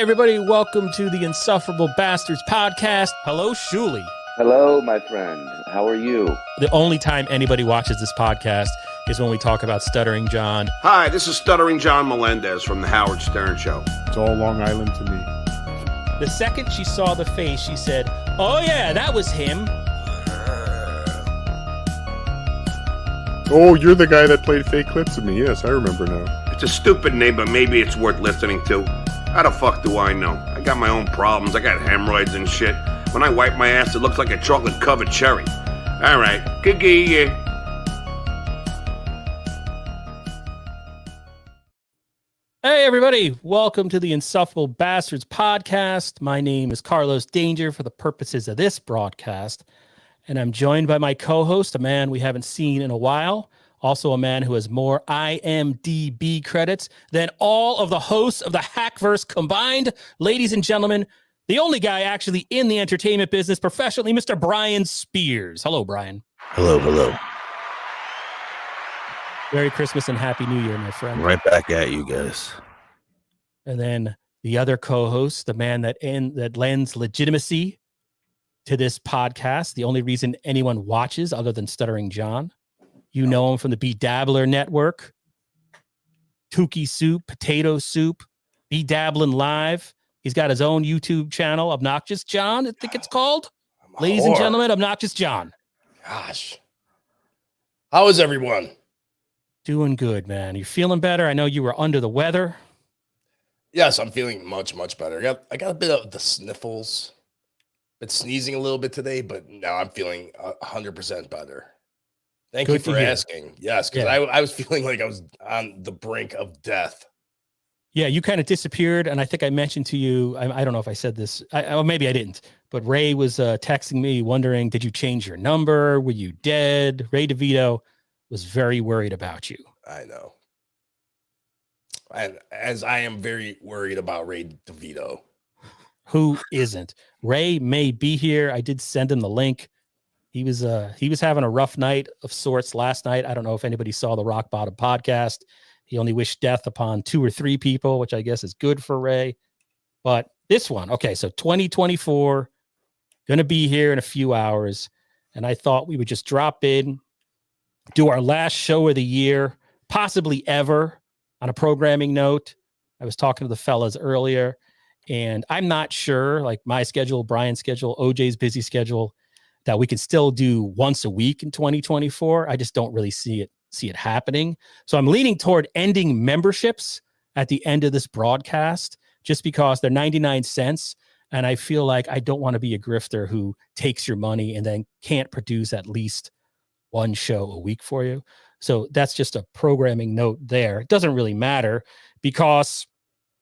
everybody. Welcome to the Insufferable Bastards podcast. Hello, Shuli. Hello, my friend. How are you? The only time anybody watches this podcast is when we talk about Stuttering John. Hi, this is Stuttering John Melendez from the Howard Stern Show. It's all Long Island to me. The second she saw the face, she said, "Oh yeah, that was him." Oh, you're the guy that played fake clips of me. Yes, I remember now. It's a stupid name, but maybe it's worth listening to. How the fuck do I know? I got my own problems. I got hemorrhoids and shit. When I wipe my ass, it looks like a chocolate-covered cherry. All right, giggy. Hey, everybody. Welcome to the Insufferable Bastards podcast. My name is Carlos Danger for the purposes of this broadcast. And I'm joined by my co-host, a man we haven't seen in a while. Also a man who has more IMDb credits than all of the hosts of the Hackverse combined. Ladies and gentlemen, the only guy actually in the entertainment business professionally, Mr. Brian Spears. Hello, Brian. Hello. Merry Christmas and Happy New Year, my friend. Right back at you guys. And then the other co-host, the man that lends legitimacy to this podcast, the only reason anyone watches other than Stuttering John. You know him from the Bedabbler Network, Tukey Soup, Potato Soup, Bedabbling Live. He's got his own YouTube channel, Obnoxious John, I think it's called. Ladies and gentlemen, Obnoxious John. Gosh. How is everyone? Doing good, man. You feeling better? I know you were under the weather. Yes, I'm feeling much better. I got a bit of the sniffles. Been sneezing a little bit today, but now I'm feeling 100% better. Thank you for asking. Yes, because I was feeling like I was on the brink of death. Yeah, you kind of disappeared, and I think I mentioned to you, I don't know if I said this, or maybe I didn't, but Ray was texting me wondering, did you change your number? Were you dead? Ray DeVito was very worried about you. I know. And as I am very worried about Ray DeVito. Who isn't? Ray may be here. I did send him the link. He was having a rough night of sorts last night. I don't know if anybody saw the Rock Bottom podcast. He only wished death upon 2 or 3 people, which I guess is good for Ray. But this one, okay, so 2024, going to be here in a few hours. And I thought we would just drop in, do our last show of the year, possibly ever, on a programming note. I was talking to the fellas earlier, and I'm not sure, like my schedule, Brian's schedule, OJ's busy schedule, that we can still do once a week in 2024. I just don't really see it happening. So I'm leaning toward ending memberships at the end of this broadcast, just because they're 99 cents. And I feel like I don't want to be a grifter who takes your money and then can't produce at least one show a week for you. So that's just a programming note there. It doesn't really matter, because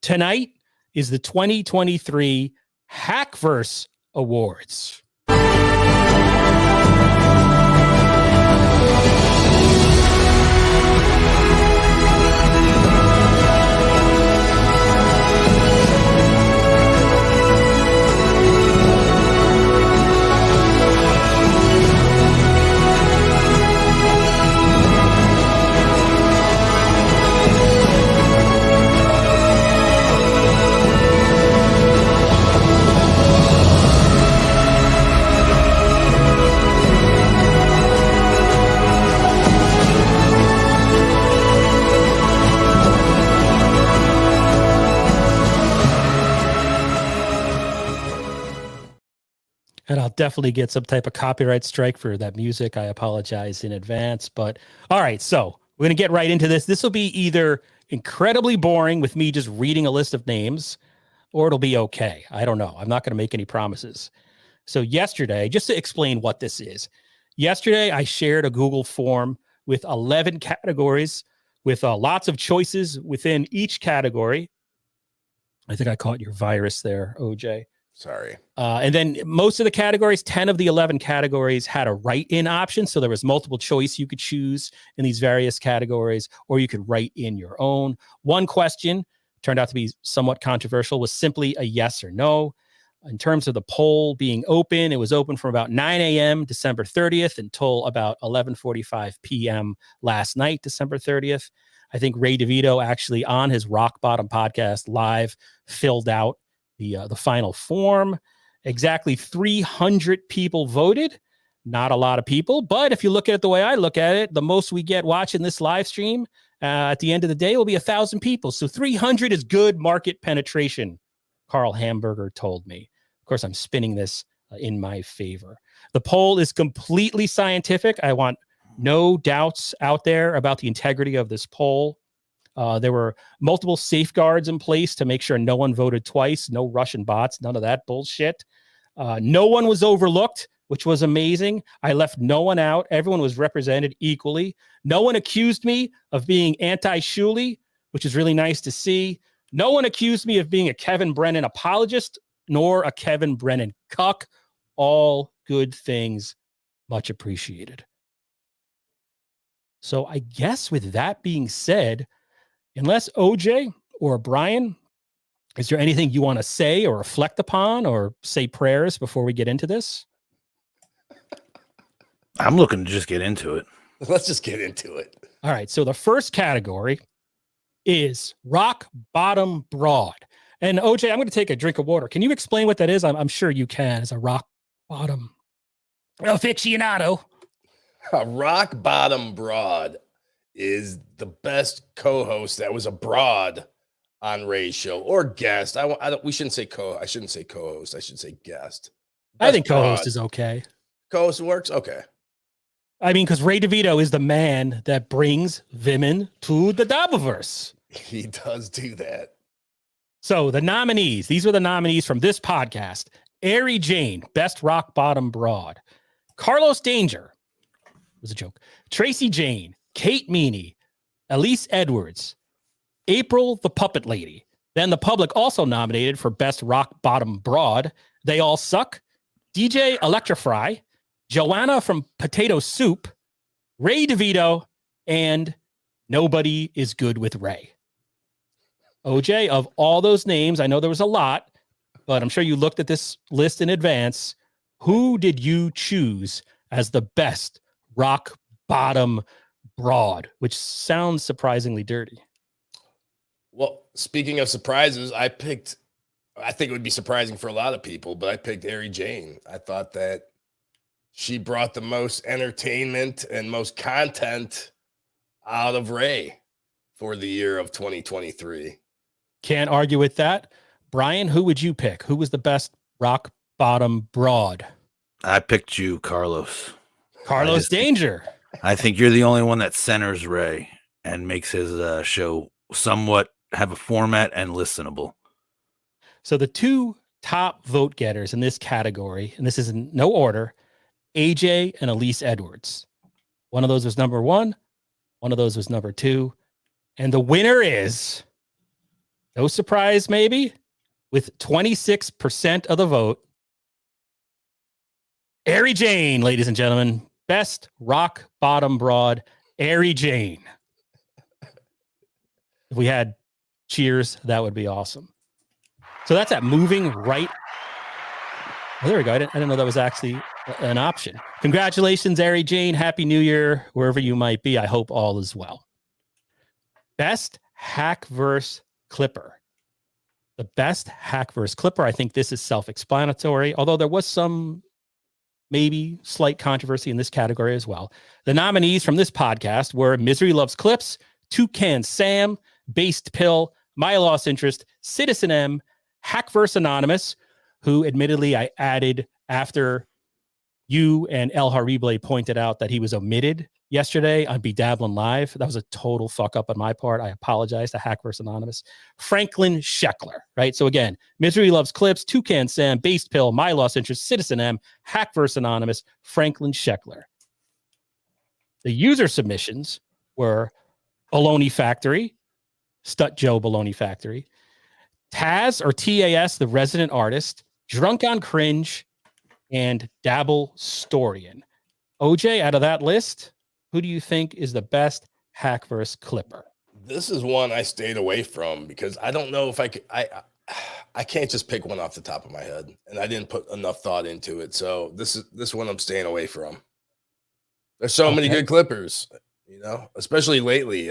tonight is the 2023 Hackverse Awards. And I'll definitely get some type of copyright strike for that music. I apologize in advance. But all right, so we're going to get right into this. This will be either incredibly boring with me just reading a list of names, or it'll be okay. I don't know. I'm not going to make any promises. So yesterday, just to explain what this is, yesterday I shared a Google form with 11 categories with lots of choices within each category. I think I caught your virus there, OJ. Sorry. And then most of the categories, 10 of the 11 categories, had a write-in option. So there was multiple choice you could choose in these various categories, or you could write in your own. One question turned out to be somewhat controversial, was simply a yes or no. In terms of the poll being open, it was open from about 9 a.m. December 30th until about 11:45 p.m. last night, December 30th. I think Ray DeVito actually on his Rock Bottom podcast live filled out the final form. Exactly 300 people voted. Not a lot of people, but if you look at it the way I look at it, the most we get watching this live stream at the end of the day will be 1,000 people. So 300 is good market penetration, Carl Hamburger told me. Of course, I'm spinning this in my favor. The poll is completely scientific. I want no doubts out there about the integrity of this poll. There were multiple safeguards in place to make sure no one voted twice, no Russian bots, none of that bullshit. No one was overlooked, which was amazing. I left no one out. Everyone was represented equally. No one accused me of being anti-Shuli, which is really nice to see. No one accused me of being a Kevin Brennan apologist, nor a Kevin Brennan cuck. All good things, much appreciated. So I guess with that being said, unless OJ or Brian, is there anything you want to say or reflect upon or say prayers before we get into this? I'm looking to just get into it. Let's just get into it. All right. So the first category is rock bottom broad. And OJ, I'm going to take a drink of water. Can you explain what that is? I'm sure you can as a rock bottom aficionado. A rock bottom broad is the best co-host that was abroad on Ray's show or guest. We shouldn't say I shouldn't say co-host. I should say guest. I think co-host is okay. Co-host works. Okay. I mean, because Ray DeVito is the man that brings women to the Doubleverse. He does do that. So the nominees, these were the nominees from this podcast. Ari Jane, best rock bottom broad. Carlos Danger, was a joke. Tracy Jane, Kate Meany, Elise Edwards, April the Puppet Lady. Then the public also nominated for best rock bottom broad. They All Suck, DJ Electrify, Joanna from Potato Soup, Ray DeVito, and Nobody is Good with Ray. OJ, of all those names, I know there was a lot, but I'm sure you looked at this list in advance. Who did you choose as the best rock bottom broad, which sounds surprisingly dirty? Well, speaking of surprises, I think it would be surprising for a lot of people, but I picked Ari Jane. I thought that she brought the most entertainment and most content out of Ray for the year of 2023. Can't argue with that. Brian, who would you pick? Who was the best rock bottom broad? I picked you, Carlos. Carlos Danger. I think you're the only one that centers Ray and makes his show somewhat have a format and listenable. So the two top vote getters in this category, and this is in no order, AJ and Elise Edwards. One of those was number one. One of those was number two. And the winner is, no surprise maybe, with 26% of the vote, Ari Jane, ladies and gentlemen. Best rock bottom broad, Ari Jane. If we had cheers, that would be awesome. So that's that moving right. Oh, there we go. I didn't know that was actually an option. Congratulations, Ari Jane. Happy New Year, wherever you might be. I hope all is well. Best Hackverse Clipper. The best Hackverse Clipper. I think this is self-explanatory, although there was some maybe slight controversy in this category as well. The nominees from this podcast were Misery Loves Clips, Toucan Sam, Based Pill, My Lost Interest, Citizen M, Hackverse Anonymous, who admittedly I added after you and El Harible pointed out that he was omitted yesterday on Bedabbling Live. That was a total fuck up on my part. I apologize to Hackverse Anonymous. Franklin Scheckler, right? So again, Misery Loves Clips, Toucan Sam, Based Pill, My Lost Interest, Citizen M, Hackverse Anonymous, Franklin Scheckler. The user submissions were Baloney Factory, Stut Joe Baloney Factory, Taz or TAS, the resident artist, Drunk on Cringe, and Dabble Storian. OJ, out of that list, who do you think is the best Hackverse Clipper? This is one I stayed away from because I don't know if I could. I can't just pick one off the top of my head, and I didn't put enough thought into it. So this one I'm staying away from. There's so many good Clippers, especially lately.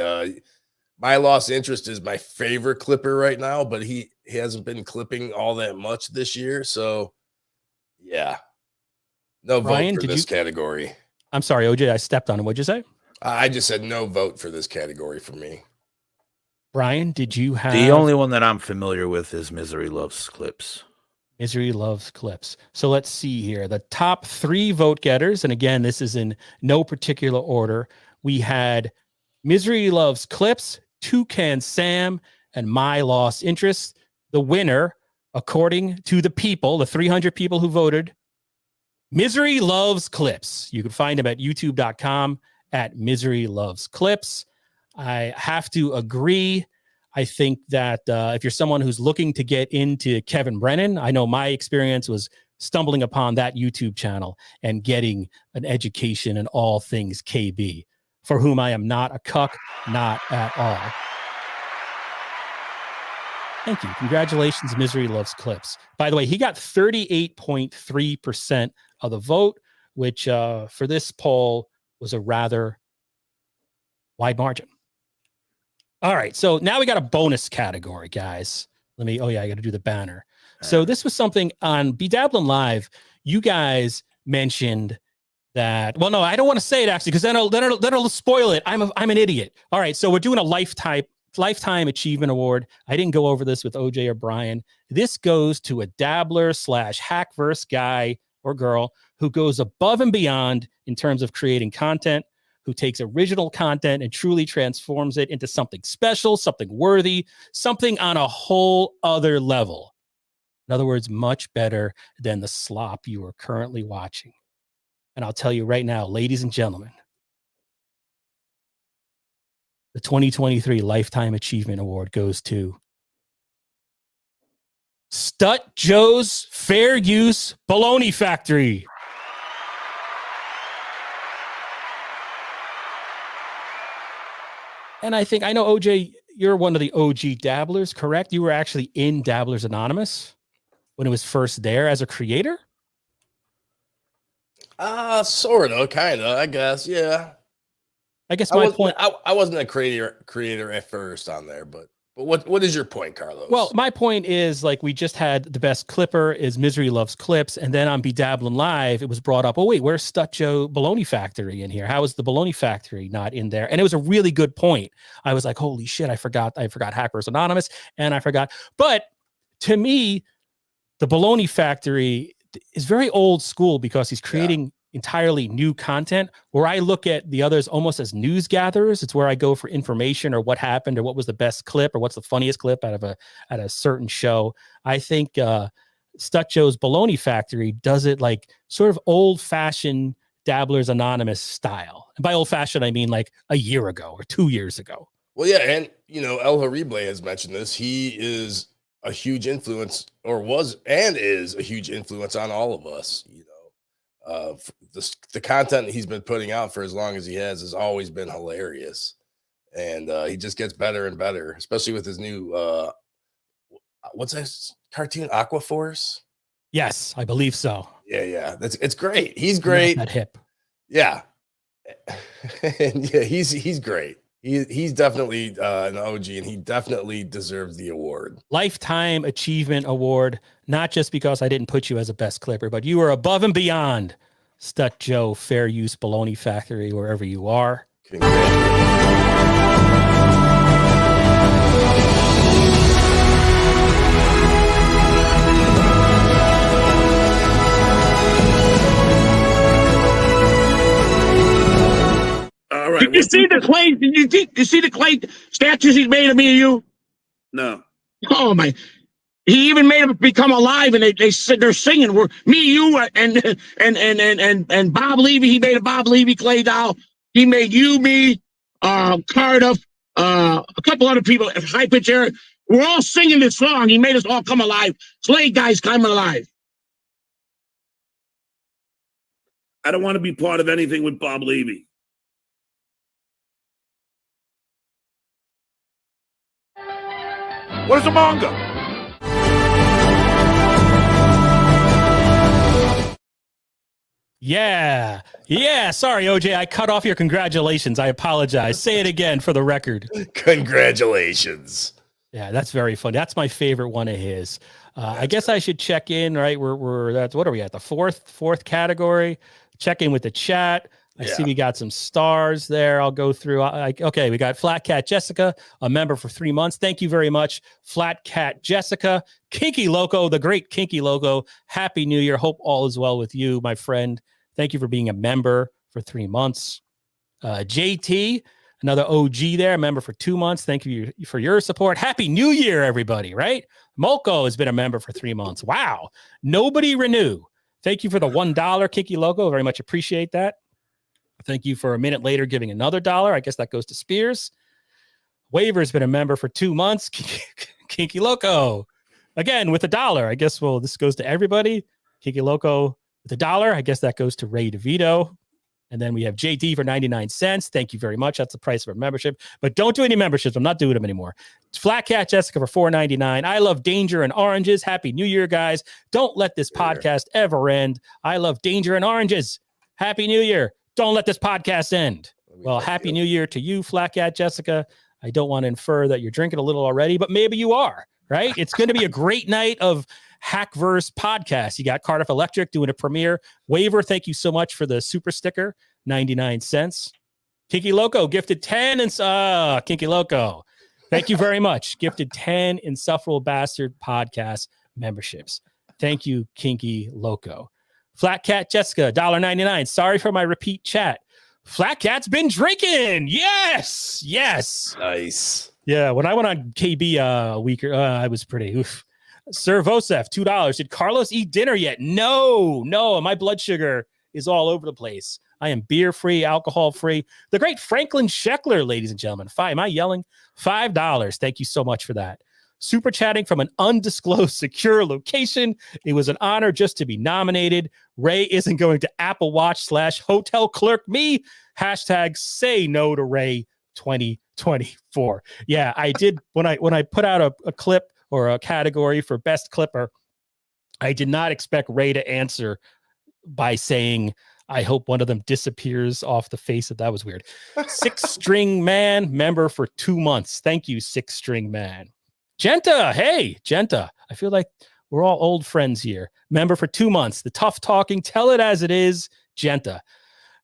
My Lost Interest is my favorite Clipper right now, but He hasn't been clipping all that much this year. So, yeah. No Brian, vote for this category. I'm sorry, OJ, I stepped on him. What'd you say? I just said no vote for this category for me. Brian, did you have... The only one that I'm familiar with is Misery Loves Clips. Misery Loves Clips. So let's see here. The top 3 vote getters, and again, this is in no particular order. We had Misery Loves Clips, Toucan Sam, and My Lost Interest. The winner, according to the people, the 300 people who voted, Misery Loves Clips. You can find him at youtube.com at Misery Loves Clips. I have to agree. I think that if you're someone who's looking to get into Kevin Brennan, I know my experience was stumbling upon that YouTube channel and getting an education in all things KB, for whom I am not a cuck, not at all. Thank you. Congratulations, Misery Loves Clips. By the way, he got 38.3% of the vote, which for this poll was a rather wide margin. All right, so now we got a bonus category, guys. I got to do the banner. So this was something on Bedabbling Live. You guys mentioned that. Well, no, I don't want to say it actually, because then it'll spoil it. I'm an idiot. All right, so we're doing a lifetime achievement award. I didn't go over this with OJ or Brian. This goes to a dabbler / Hackverse guy or girl who goes above and beyond in terms of creating content, who takes original content and truly transforms it into something special, something worthy, something on a whole other level. In other words, much better than the slop you are currently watching. And I'll tell you right now, ladies and gentlemen, the 2023 Lifetime Achievement Award goes to Stut Joe's Fair Use Bologna Factory. And I know, OJ, you're one of the OG dabblers, correct? You were actually in Dabblers Anonymous when it was first there as a creator? Sort of, kind of, I guess. Yeah. I guess my point... I wasn't a creator at first on there, but what is your point, Carlos? Well, my point is, like, we just had the best clipper is Misery Loves Clips, and then on Bedabbling Live, it was brought up, oh, wait, where's Stut Joe Bologna Factory in here? How is the Bologna Factory not in there? And it was a really good point. I was like, holy shit, I forgot Hackverse Anonymous, and I forgot. But to me, the Bologna Factory is very old school because he's creating entirely new content, where I look at the others almost as news gatherers. It's where I go for information or what happened or what was the best clip or what's the funniest clip out of a certain show. I think Stut Joe's Bologna Factory does it like sort of old-fashioned Dabblers Anonymous style. And by old-fashioned, I mean like a year ago or 2 years ago. Well, yeah, and El Harible has mentioned this. He is a huge influence, or was and is a huge influence on all of us. The content he's been putting out for as long as he has always been hilarious, and he just gets better and better, especially with his new what's this cartoon, Aquaforce? Yes, I believe so. Yeah, it's great. He's great. Not that hip. Yeah, and yeah, he's great. He's definitely an OG, and he definitely deserves the award. Lifetime Achievement Award, not just because I didn't put you as a best clipper, but you are above and beyond Stut Joe Fair Use Bologna Factory, wherever you are. All right. Did you see the clay? Did you see the clay statues he made of me and you? No. Oh my! He even made them become alive, and they're singing. We're me, you, and Bob Levy. He made a Bob Levy clay doll. He made you, me, Cardiff, a couple other people. High pitch Eric. We're all singing this song. He made us all come alive. Clay guys coming alive. I don't want to be part of anything with Bob Levy. What is a manga? Yeah. Sorry, OJ, I cut off your congratulations. I apologize. Say it again for the record. Congratulations. Yeah, that's very funny. That's my favorite one of his. I guess I should check in, right? We're that's what are we at? The fourth category. Check in with the chat. I see we got some stars there. I'll go through. Okay, we got Flat Cat Jessica, a member for 3 months. Thank you very much, Flat Cat Jessica. Kinky Loco, the great Kinky Loco. Happy New Year. Hope all is well with you, my friend. Thank you for being a member for 3 months. JT, another OG there, a member for 2 months. Thank you for your support. Happy New Year, everybody, right? Molko has been a member for 3 months. Wow. Nobody renew. Thank you for the $1, Kinky Loco. Very much appreciate that. Thank you for a minute later giving another $1. I guess that goes to Spears. Waver's been a member for 2 months. Kinky Loco. Again, with $1. I guess, well, this goes to everybody. Kinky Loco with $1. I guess that goes to Ray DeVito. And then we have JD for 99 cents. Thank you very much. That's the price of a membership. But don't do any memberships. I'm not doing them anymore. Flat Cat Jessica for $4.99. I love danger and oranges. Happy New Year, guys. Don't let this podcast ever end. I love danger and oranges. Happy New Year. Don't let this podcast end. Well, Happy New Year to you, Flat Cat Jessica. I don't want to infer that you're drinking a little already, but maybe you are, right? It's going to be a great night of Hackverse podcast. You got Cardiff Electric doing a premiere. Waver, thank you so much for the super sticker, 99 cents. Kinky Loco gifted 10 and Kinky Loco. Thank you very much. Gifted 10 Insufferable Bastard podcast memberships. Thank you, Kinky Loco. Flat Cat Jessica, $1.99. Sorry for my repeat chat. Flat Cat's been drinking. Yes. Nice. Yeah, when I went on KB a week, I was pretty oof. Sir Vosef, $2. Did Carlos eat dinner yet? No. My blood sugar is all over the place. I am beer free, alcohol free. The great Franklin Scheckler, ladies and gentlemen. Am I yelling? $5. Thank you so much for that. Super chatting from an undisclosed secure location. It was an honor just to be nominated. Ray isn't going to Apple Watch / hotel clerk me. Hashtag say no to Ray 2024. Yeah, I did when I put out a clip or a category for best clipper. I did not expect Ray to answer by saying, I hope one of them disappears off the face of that was weird. 6 String Man, member for 2 months. Thank you, 6 String Man. Genta, hey, Genta. I feel like we're all old friends here. Member for 2 months. The tough talking, tell it as it is, Genta.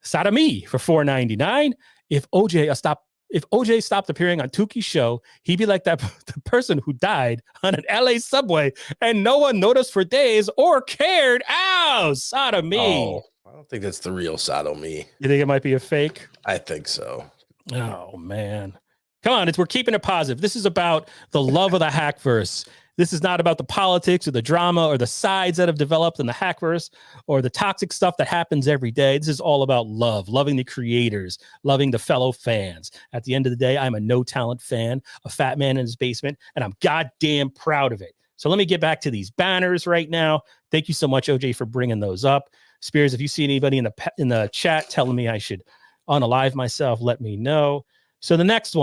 Sadami for $4.99. If OJ stopped appearing on Tuki's show, he'd be like the person who died on an LA subway and no one noticed for days or cared. Ow, Sadami. Oh, I don't think that's the real Sodomy. You think it might be a fake? I think so. Oh, man. Come on, we're keeping it positive. This is about the love of the Hackverse. This is not about the politics or the drama or the sides that have developed in the Hackverse or the toxic stuff that happens every day. This is all about love, loving the creators, loving the fellow fans. At the end of the day, I'm a no-talent fan, a fat man in his basement, and I'm goddamn proud of it. So let me get back to these banners right now. Thank you so much, OJ, for bringing those up. Spears, if you see anybody in the chat telling me I should unalive myself, let me know. So the next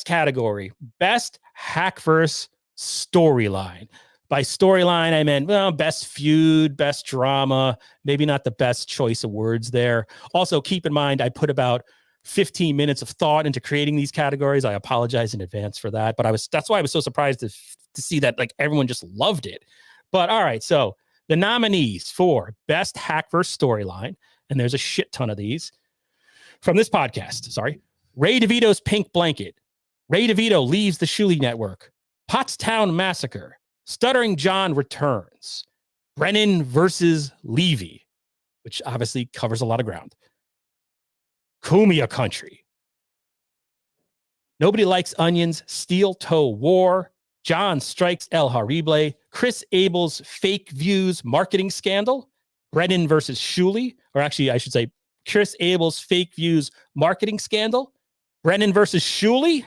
category, best Hackverse storyline. By storyline, I meant, well, best feud, best drama, maybe not the best choice of words there. Also, keep in mind, I put about 15 minutes of thought into creating these categories. I apologize in advance for that, but that's why I was so surprised to see that like everyone just loved it. But all right, so the nominees for best Hackverse storyline, and there's a shit ton of these from this podcast, Ray DeVito's Pink Blanket, Ray DeVito leaves the Shuli Network, Pottstown Massacre, Stuttering John returns, Brennan versus Levy, which obviously covers a lot of ground, Kumia Country, Nobody Likes Onions, Steel Toe War, John Strikes El Horrible, Chris Abel's Fake Views Marketing Scandal, Brennan versus Shuli, or actually I should say Chris Abel's Fake Views Marketing Scandal, Brennan versus Shuli,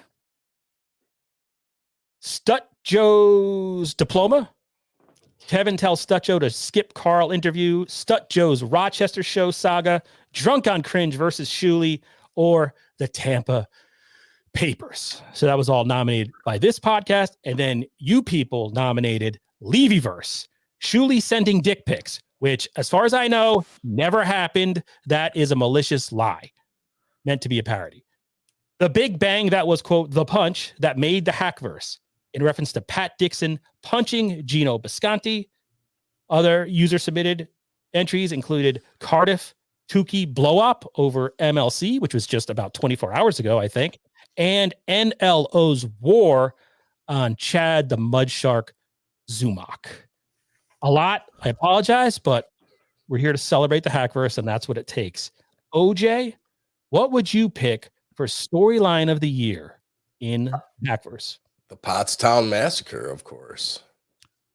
Stut Joe's Diploma, Kevin tells Stut Joe to skip Carl interview, Stut Joe's Rochester Show saga, Drunk on Cringe versus Shuli, or the Tampa Papers. So that was all nominated by this podcast. And then you people nominated Levyverse, Shuli sending dick pics, which as far as I know, never happened. That is a malicious lie meant to be a parody. The big bang that was, quote, the punch that made the Hackverse, in reference to Pat Dixon punching Gino Bisconti. Other user-submitted entries included Cardiff Tukey blow-up over MLC, which was just about 24 hours ago, I think, and NLO's war on Chad the Mudshark Zumach. A lot. I apologize, but we're here to celebrate the Hackverse, and that's what it takes. OJ, what would you pick for storyline of the year in Hackverse? The Pottstown Massacre, of course.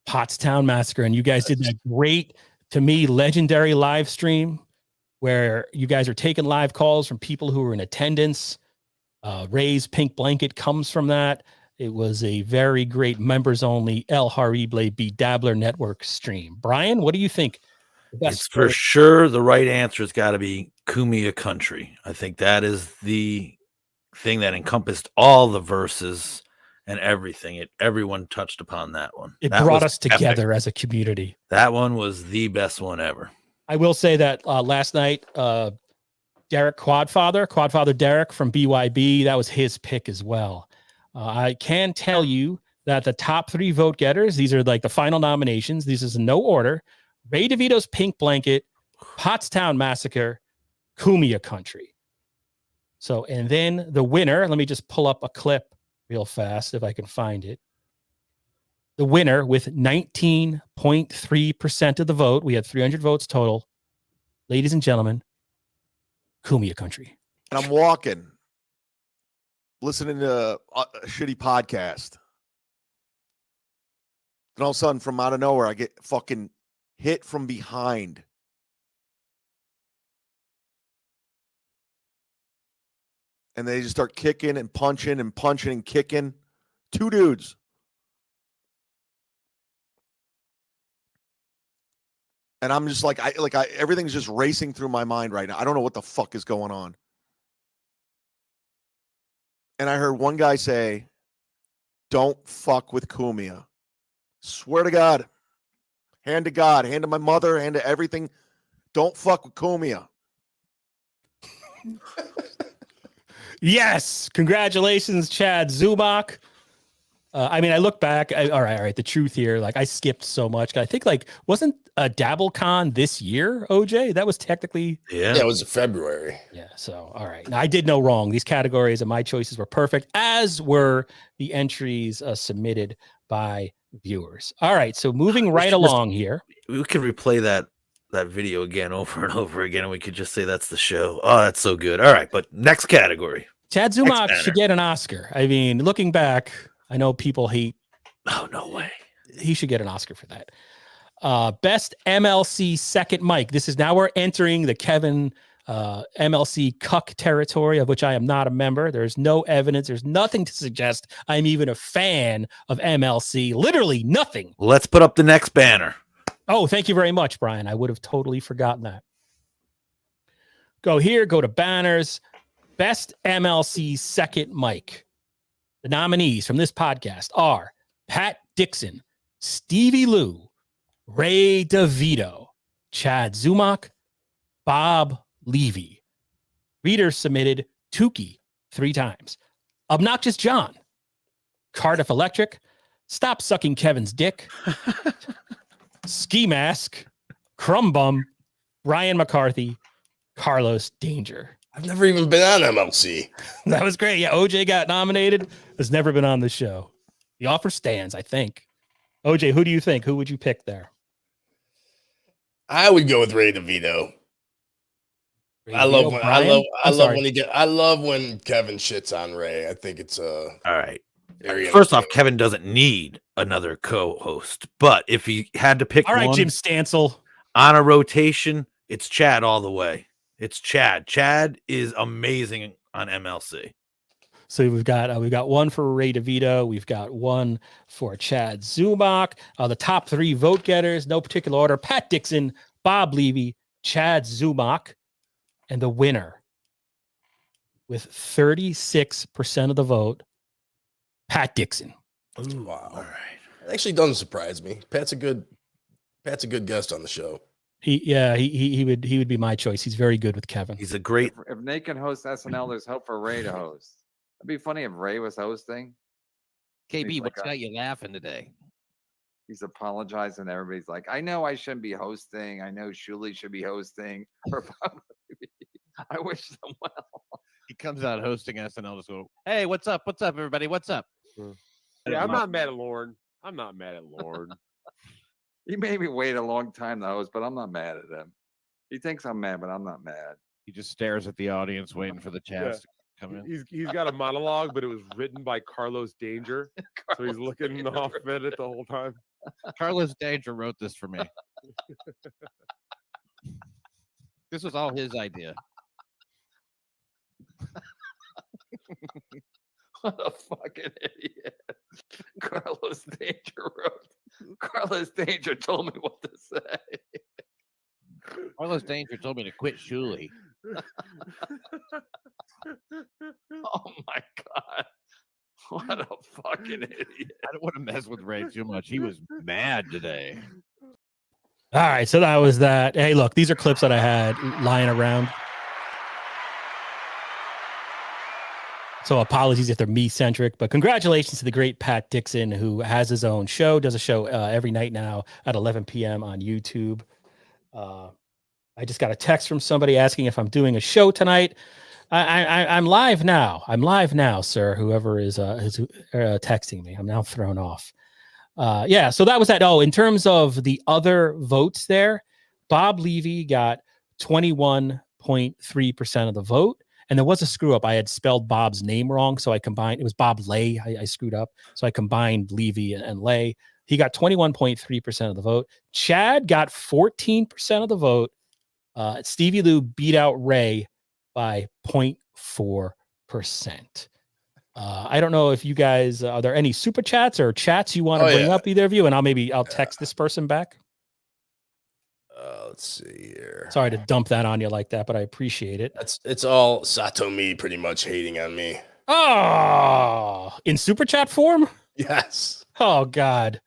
Pottstown Massacre, and you guys did that great, to me, legendary live stream where you guys are taking live calls from people who were in attendance. Ray's Pink Blanket comes from that. It was a very great members-only El Horrible Be Dabbler Network stream. Brian, what do you think? It's for sure the right answer has got to be Kumia Country. I think that is the thing that encompassed all the verses and everything. Everyone touched upon that one. It brought us together as a community. That one was the best one ever. I will say that last night, Derek Quadfather Derek from BYB, that was his pick as well. I can tell you that the top 3 vote getters, these are like the final nominations. This is in no order. Ray DeVito's Pink Blanket, Pottstown Massacre, Kumia Country. So, and then the winner, let me just pull up a clip real fast if I can find it. The winner with 19.3% of the vote, we had 300 votes total. Ladies and gentlemen, Kumia Country. And I'm walking, listening to a shitty podcast. And all of a sudden, from out of nowhere, I get fucking hit from behind. And they just start kicking and punching and punching and kicking. 2 dudes. And I'm just like, everything's just racing through my mind right now. I don't know what the fuck is going on. And I heard one guy say, "Don't fuck with Kumia." Swear to God. Hand to God, hand to my mother, hand to everything. Don't fuck with Kumia. Yes. Congratulations, Chad Zumach. I mean, I look back. All right. The truth here, like I skipped so much. I think wasn't a DabbleCon this year, OJ? That was technically. Yeah, it was in February. Yeah. So, all right. Now, I did no wrong. These categories and my choices were perfect, as were the entries submitted by viewers. All right. So moving right along here. We could replay that video again over and over again, and we could just say that's the show. Oh, that's so good. All right. But next category. Chad Zumach should get an Oscar. I mean, looking back, I know people hate. Oh, no way. He should get an Oscar for that. Best MLC Second Mic. This is now we're entering the Kevin MLC cuck territory, of which I am not a member. There's no evidence. There's nothing to suggest I'm even a fan of MLC. Literally nothing. Let's put up the next banner. Oh, thank you very much, Brian. I would have totally forgotten that. Go here. Go to banners. Best MLC Second Mic. The nominees from this podcast are Pat Dixon, Stevie Lou, Ray DeVito, Chad Zumach, Bob Levy. Readers submitted Tukey 3 times. Obnoxious John, Cardiff Electric, Stop Sucking Kevin's Dick, Ski Mask, Crumb Bum, Ryan McCarthy, Carlos Danger. I've never even been on MLC. That was great. Yeah, OJ got nominated. Has never been on the show. The offer stands, I think. OJ, who do you think? Who would you pick there? I would go with Ray DeVito. I love when Kevin shits on Ray. I think it's all right. First off, Kevin doesn't need another co-host, but if he had to pick all right, one Jim Stansel on a rotation, it's Chad all the way. It's Chad. Chad is amazing on MLC. So we've got one for Ray DeVito. We've got one for Chad Zumach. The top 3 vote getters, no particular order: Pat Dixon, Bob Levy, Chad Zumach, and the winner with 36% of the vote, Pat Dixon. Ooh, wow! All right, it actually doesn't surprise me. Pat's a good guest on the show. He would be my choice. He's very good with Kevin. He's a great. If Nate can host SNL, there's hope for Ray to host. It'd be funny if Ray was hosting. KB, He's what's like got you laughing today? He's apologizing. Everybody's like, I know I shouldn't be hosting. I know Shuli should be hosting. I wish them well. He comes out hosting us, and I'll just go, "Hey, what's up? What's up, everybody? What's up?" Yeah, I'm not mad at Lauren. I'm not mad at Lauren. He made me wait a long time to host, but I'm not mad at him. He thinks I'm mad, but I'm not mad. He just stares at the audience, waiting for the chance to come in. He's got a monologue, but it was written by Carlos Danger, so he's looking off at it the whole time. Carlos Danger wrote this for me. This was all his idea. What a fucking idiot. Carlos Danger wrote. Carlos Danger told me what to say. Carlos Danger told me to quit Shuli. Oh my God. What a fucking idiot. I don't want to mess with Ray too much. He was mad today. All right, so that was that. Hey, look, these are clips that I had lying around. So apologies if they're me-centric, but congratulations to the great Pat Dixon, who has his own show, does a show every night now at 11 p.m. on YouTube. I just got a text from somebody asking if I'm doing a show tonight. I'm live now. I'm live now, sir, whoever is texting me. I'm now thrown off. Yeah, so that was that. Oh, in terms of the other votes there, Bob Levy got 21.3% of the vote. And there was a screw up. I had spelled Bob's name wrong. So I combined, it was Bob Lay. I screwed up. So I combined Levy and Lay. He got 21.3% of the vote. Chad got 14% of the vote. Stevie Lou beat out Ray by 0.4%. I don't know if you guys, are there any super chats or chats you want to bring up, either of you? And I'll text this person back. Let's see here. Sorry to dump that on you like that, but I appreciate it. It's all Satomi pretty much hating on me. Oh, in super chat form? Yes. Oh God.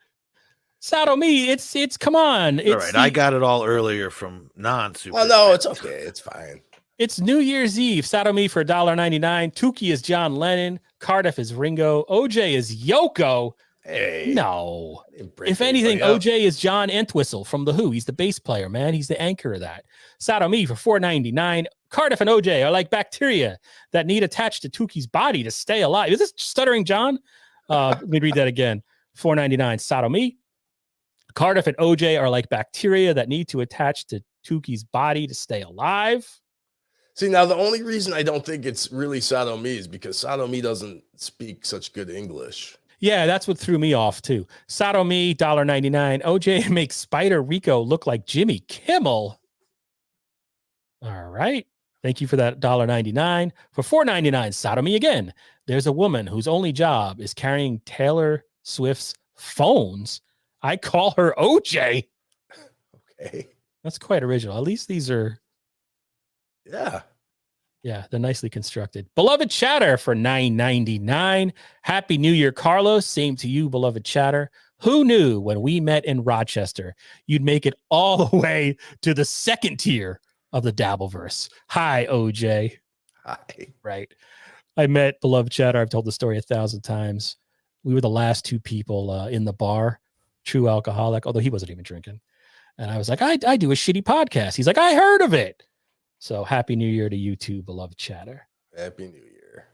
Satomi, it's come on. It's all right. I got it all earlier from non-super. Oh no, it's okay. It's fine. It's New Year's Eve. Satomi for $1.99. Tukey is John Lennon. Cardiff is Ringo. OJ is Yoko. Hey. No. If anything, OJ is John Entwistle from The Who. He's the bass player, man. He's the anchor of that. Satomi for $4.99. Cardiff and OJ are like bacteria that need attached to Tukey's body to stay alive. Is this Stuttering John? Let me read that again. $4.99. Satomi. Cardiff and OJ are like bacteria that need to attach to Tukey's body to stay alive. See, now the only reason I don't think it's really Satomi is because Satomi doesn't speak such good English. Yeah, that's what threw me off too. Satomi, $1.99. OJ makes Spider Rico look like Jimmy Kimmel. All right. Thank you for that $1.99. For $4.99, Satomi again. There's a woman whose only job is carrying Taylor Swift's phones. I call her OJ. Okay. That's quite original. At least these are. Yeah. Yeah, they're nicely constructed. Beloved Chatter for $9.99. Happy New Year, Carlos. Same to you, beloved Chatter. Who knew when we met in Rochester, you'd make it all the way to the second tier of the Dabbleverse? Hi, OJ. Hi. Right. I met beloved Chatter. I've told the story 1,000 times. We were the last two people in the bar, true alcoholic, although he wasn't even drinking. And I was like, I do a shitty podcast. He's like, I heard of it. So happy New Year to you too, beloved Chatter. Happy New Year.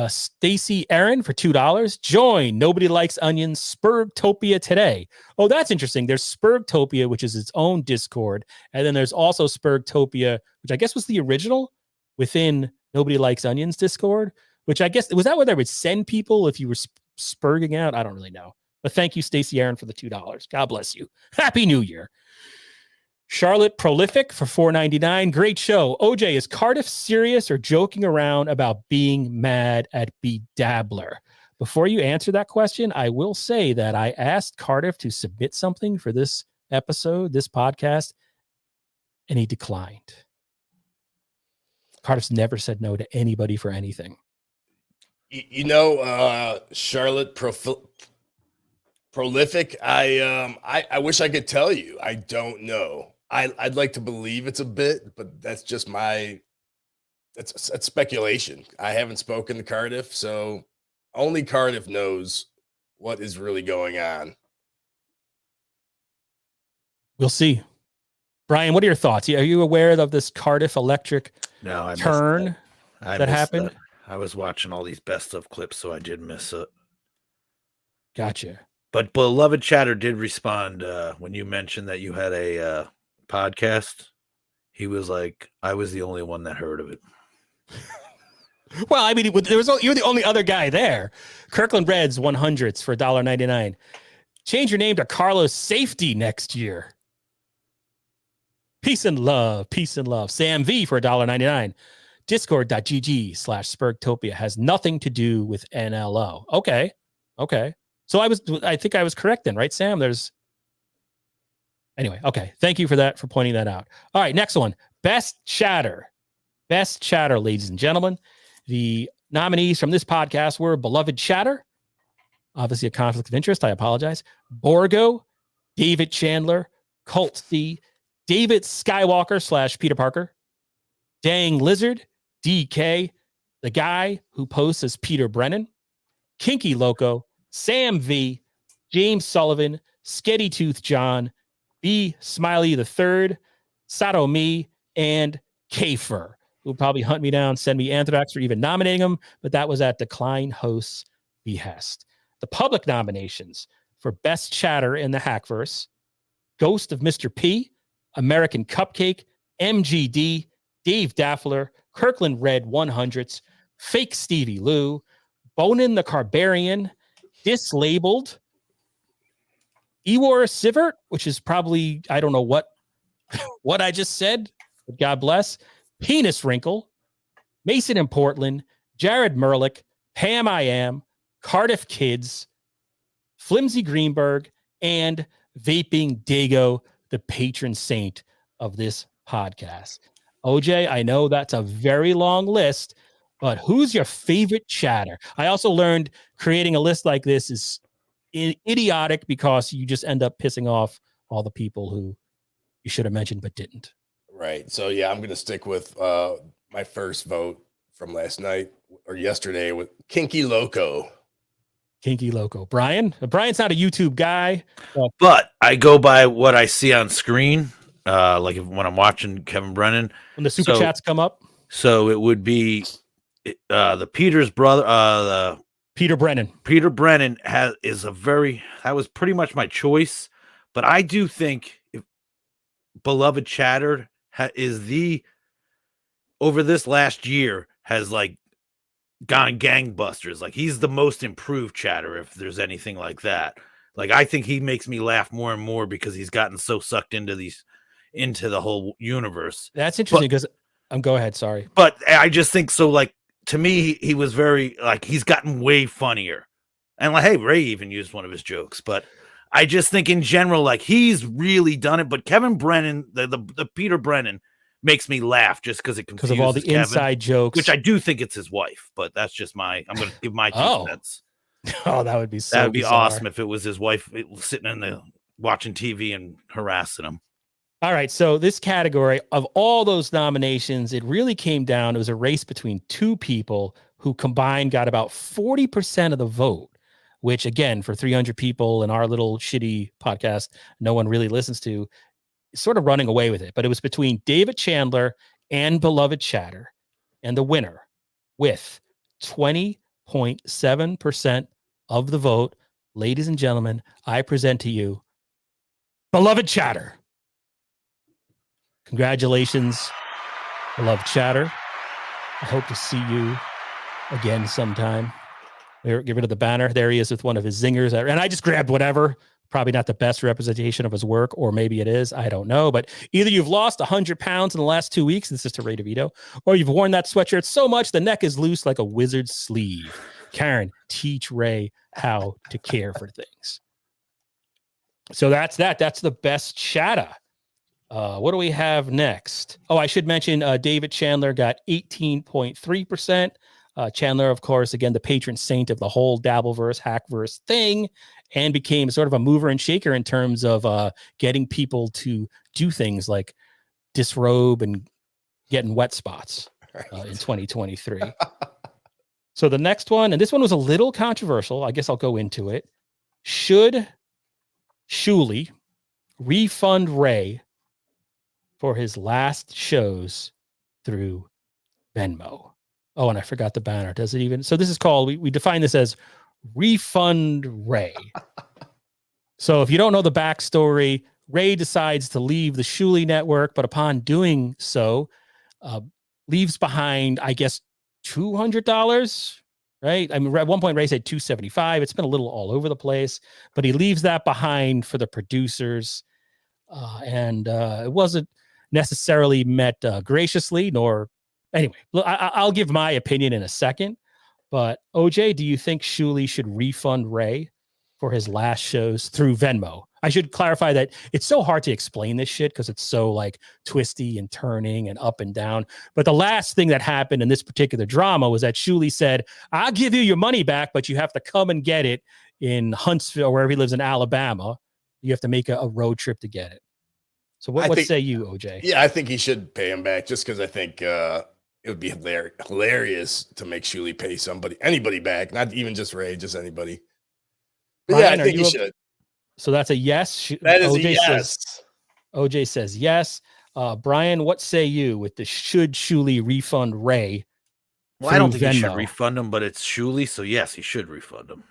Stacy Aaron for $2. Join Nobody Likes Onions Spergtopia today. Oh, that's interesting. There's Spergtopia, which is its own Discord. And then there's also Spergtopia, which I guess was the original within Nobody Likes Onions Discord, which I guess, was that where they would send people if you were spurging out? I don't really know. But thank you, Stacy Aaron, for the $2. God bless you. Happy New Year. Charlotte Prolific for $4.99. Great show. OJ, is Cardiff serious or joking around about being mad at Bedabbler? Before you answer that question, I will say that I asked Cardiff to submit something for this episode, this podcast, and he declined. Cardiff's never said no to anybody for anything. You know, Charlotte Prolific, I wish I could tell you. I don't know. I'd like to believe it's a bit, but that's It's speculation. I haven't spoken to Cardiff, so only Cardiff knows what is really going on. We'll see. Brian, what are your thoughts? Are you aware of this Cardiff Electric No, I turn missed that. that happened? That. I was watching all these best of clips, so I did miss it. Gotcha. But Beloved Chatter did respond when you mentioned that you had a podcast. He was like, I was the only one that heard of it. Well, I mean, you're the only other guy there. Kirkland Reds 100s for $1.99. Change your name to Carlos Safety next year. Peace and love. Peace and love. Sam V for $1.99. Discord.gg/Spergtopia has nothing to do with NLO. Okay. So I think I was correct then, right, Sam? Anyway, okay. Thank you for pointing that out. All right, next one. Best Chatter, ladies and gentlemen. The nominees from this podcast were Beloved Chatter, obviously a conflict of interest. I apologize. Borgo, David Chandler, Colt C, David Skywalker / Peter Parker, Dang Lizard, DK, the guy who posts as Peter Brennan, Kinky Loco, Sam V, James Sullivan, Sketty Tooth John, B Smiley III, Sato Me, and Kafer, who will probably hunt me down, send me anthrax for even nominating him, but that was at Decline Host's behest. The public nominations for Best Chatter in the Hackverse: Ghost of Mr. P, American Cupcake, MGD, Dave Daffler, Kirkland Red 100s, Fake Stevie Lou, Bonin the Carbarian, Dislabeled, Ewar Sivert, which is probably, I don't know what I just said, but God bless, Penis Wrinkle, Mason in Portland, Jared Merlick, Pam I Am, Cardiff Kids, Flimsy Greenberg, and Vaping Dago, the patron saint of this podcast. OJ, I know that's a very long list, but who's your favorite chatter? I also learned creating a list like this is idiotic because you just end up pissing off all the people who you should have mentioned but didn't. Right. So yeah, I'm going to stick with my first vote from last night or yesterday with Kinky Loco. Brian's not a YouTube guy, but I go by what I see on screen. Like when I'm watching Kevin Brennan, when the super chats come up. So it would be the Peter's brother, the Peter Brennan. Peter Brennan that was pretty much my choice. But I do think Beloved Chatter is over this last year has like gone gangbusters. Like he's the most improved chatter, if there's anything like that. Like I think he makes me laugh more and more because he's gotten so sucked into the whole universe. That's interesting because go ahead, sorry. But I just think so, like, to me, he was very, like, he's gotten way funnier. And like, hey, Ray even used one of his jokes, but I just think in general, like, he's really done it. But Kevin Brennan, the Peter Brennan, makes me laugh just because of all the Kevin, inside jokes, which I do think it's his wife, but that's just I'm going to give my 2 cents. Oh, that would be so. That would be bizarre. awesome if it was his wife sitting watching TV and harassing him. All right, so this category of all those nominations, it really came down. It was a race between two people who combined got about 40% of the vote, which again, for 300 people in our little shitty podcast, no one really listens to, sort of running away with it. But it was between David Chandler and Beloved Chatter, and the winner with 20.7% of the vote. Ladies and gentlemen, I present to you Beloved Chatter. Congratulations, Beloved Chatter. I hope to see you again sometime. Get rid of the banner. There he is with one of his zingers. And I just grabbed whatever. Probably not the best representation of his work, or maybe it is. I don't know. But either you've lost 100 pounds in the last 2 weeks, this is to Ray DeVito, or you've worn that sweatshirt so much the neck is loose like a wizard's sleeve. Karen, teach Ray how to care for things. So that's that. That's the best chatter. What do we have next? Oh, I should mention David Chandler got 18.3%. Chandler, of course, again, the patron saint of the whole Dabbleverse, Hackverse thing, and became sort of a mover and shaker in terms of getting people to do things like disrobe and getting wet spots. in 2023. So the next one, and this one was a little controversial. I guess I'll go into it. Should Shuli refund Ray for his last shows through Venmo? Oh, and I forgot the banner. Does it even? So this is called, we define this as Refund Ray. So if you don't know the backstory, Ray decides to leave the Shuli network, but upon doing so, leaves behind, I guess, $200, right? I mean, at one point, Ray said $275. It's been a little all over the place, but he leaves that behind for the producers. And it wasn't necessarily met graciously, nor anyway. I'll give my opinion in a second. But OJ, do you think Shuli should refund Ray for his last shows through Venmo? I should clarify that it's so hard to explain this shit because it's so like twisty and turning and up and down. But the last thing that happened in this particular drama was that Shuli said, I'll give you your money back, but you have to come and get it in Huntsville, or wherever he lives in Alabama. You have to make a road trip to get it. So what say you, OJ? Yeah, I think he should pay him back just because I think it would be hilarious to make Shuli pay anybody back, not even just Ray, just anybody. But Brian, yeah, I think he should. So that's a yes. That is OJ a yes. OJ says yes. Brian, what say you with the should Shuli refund Ray? Well, I don't think Venmo? he should refund him, but it's Shuli, so yes, he should refund him.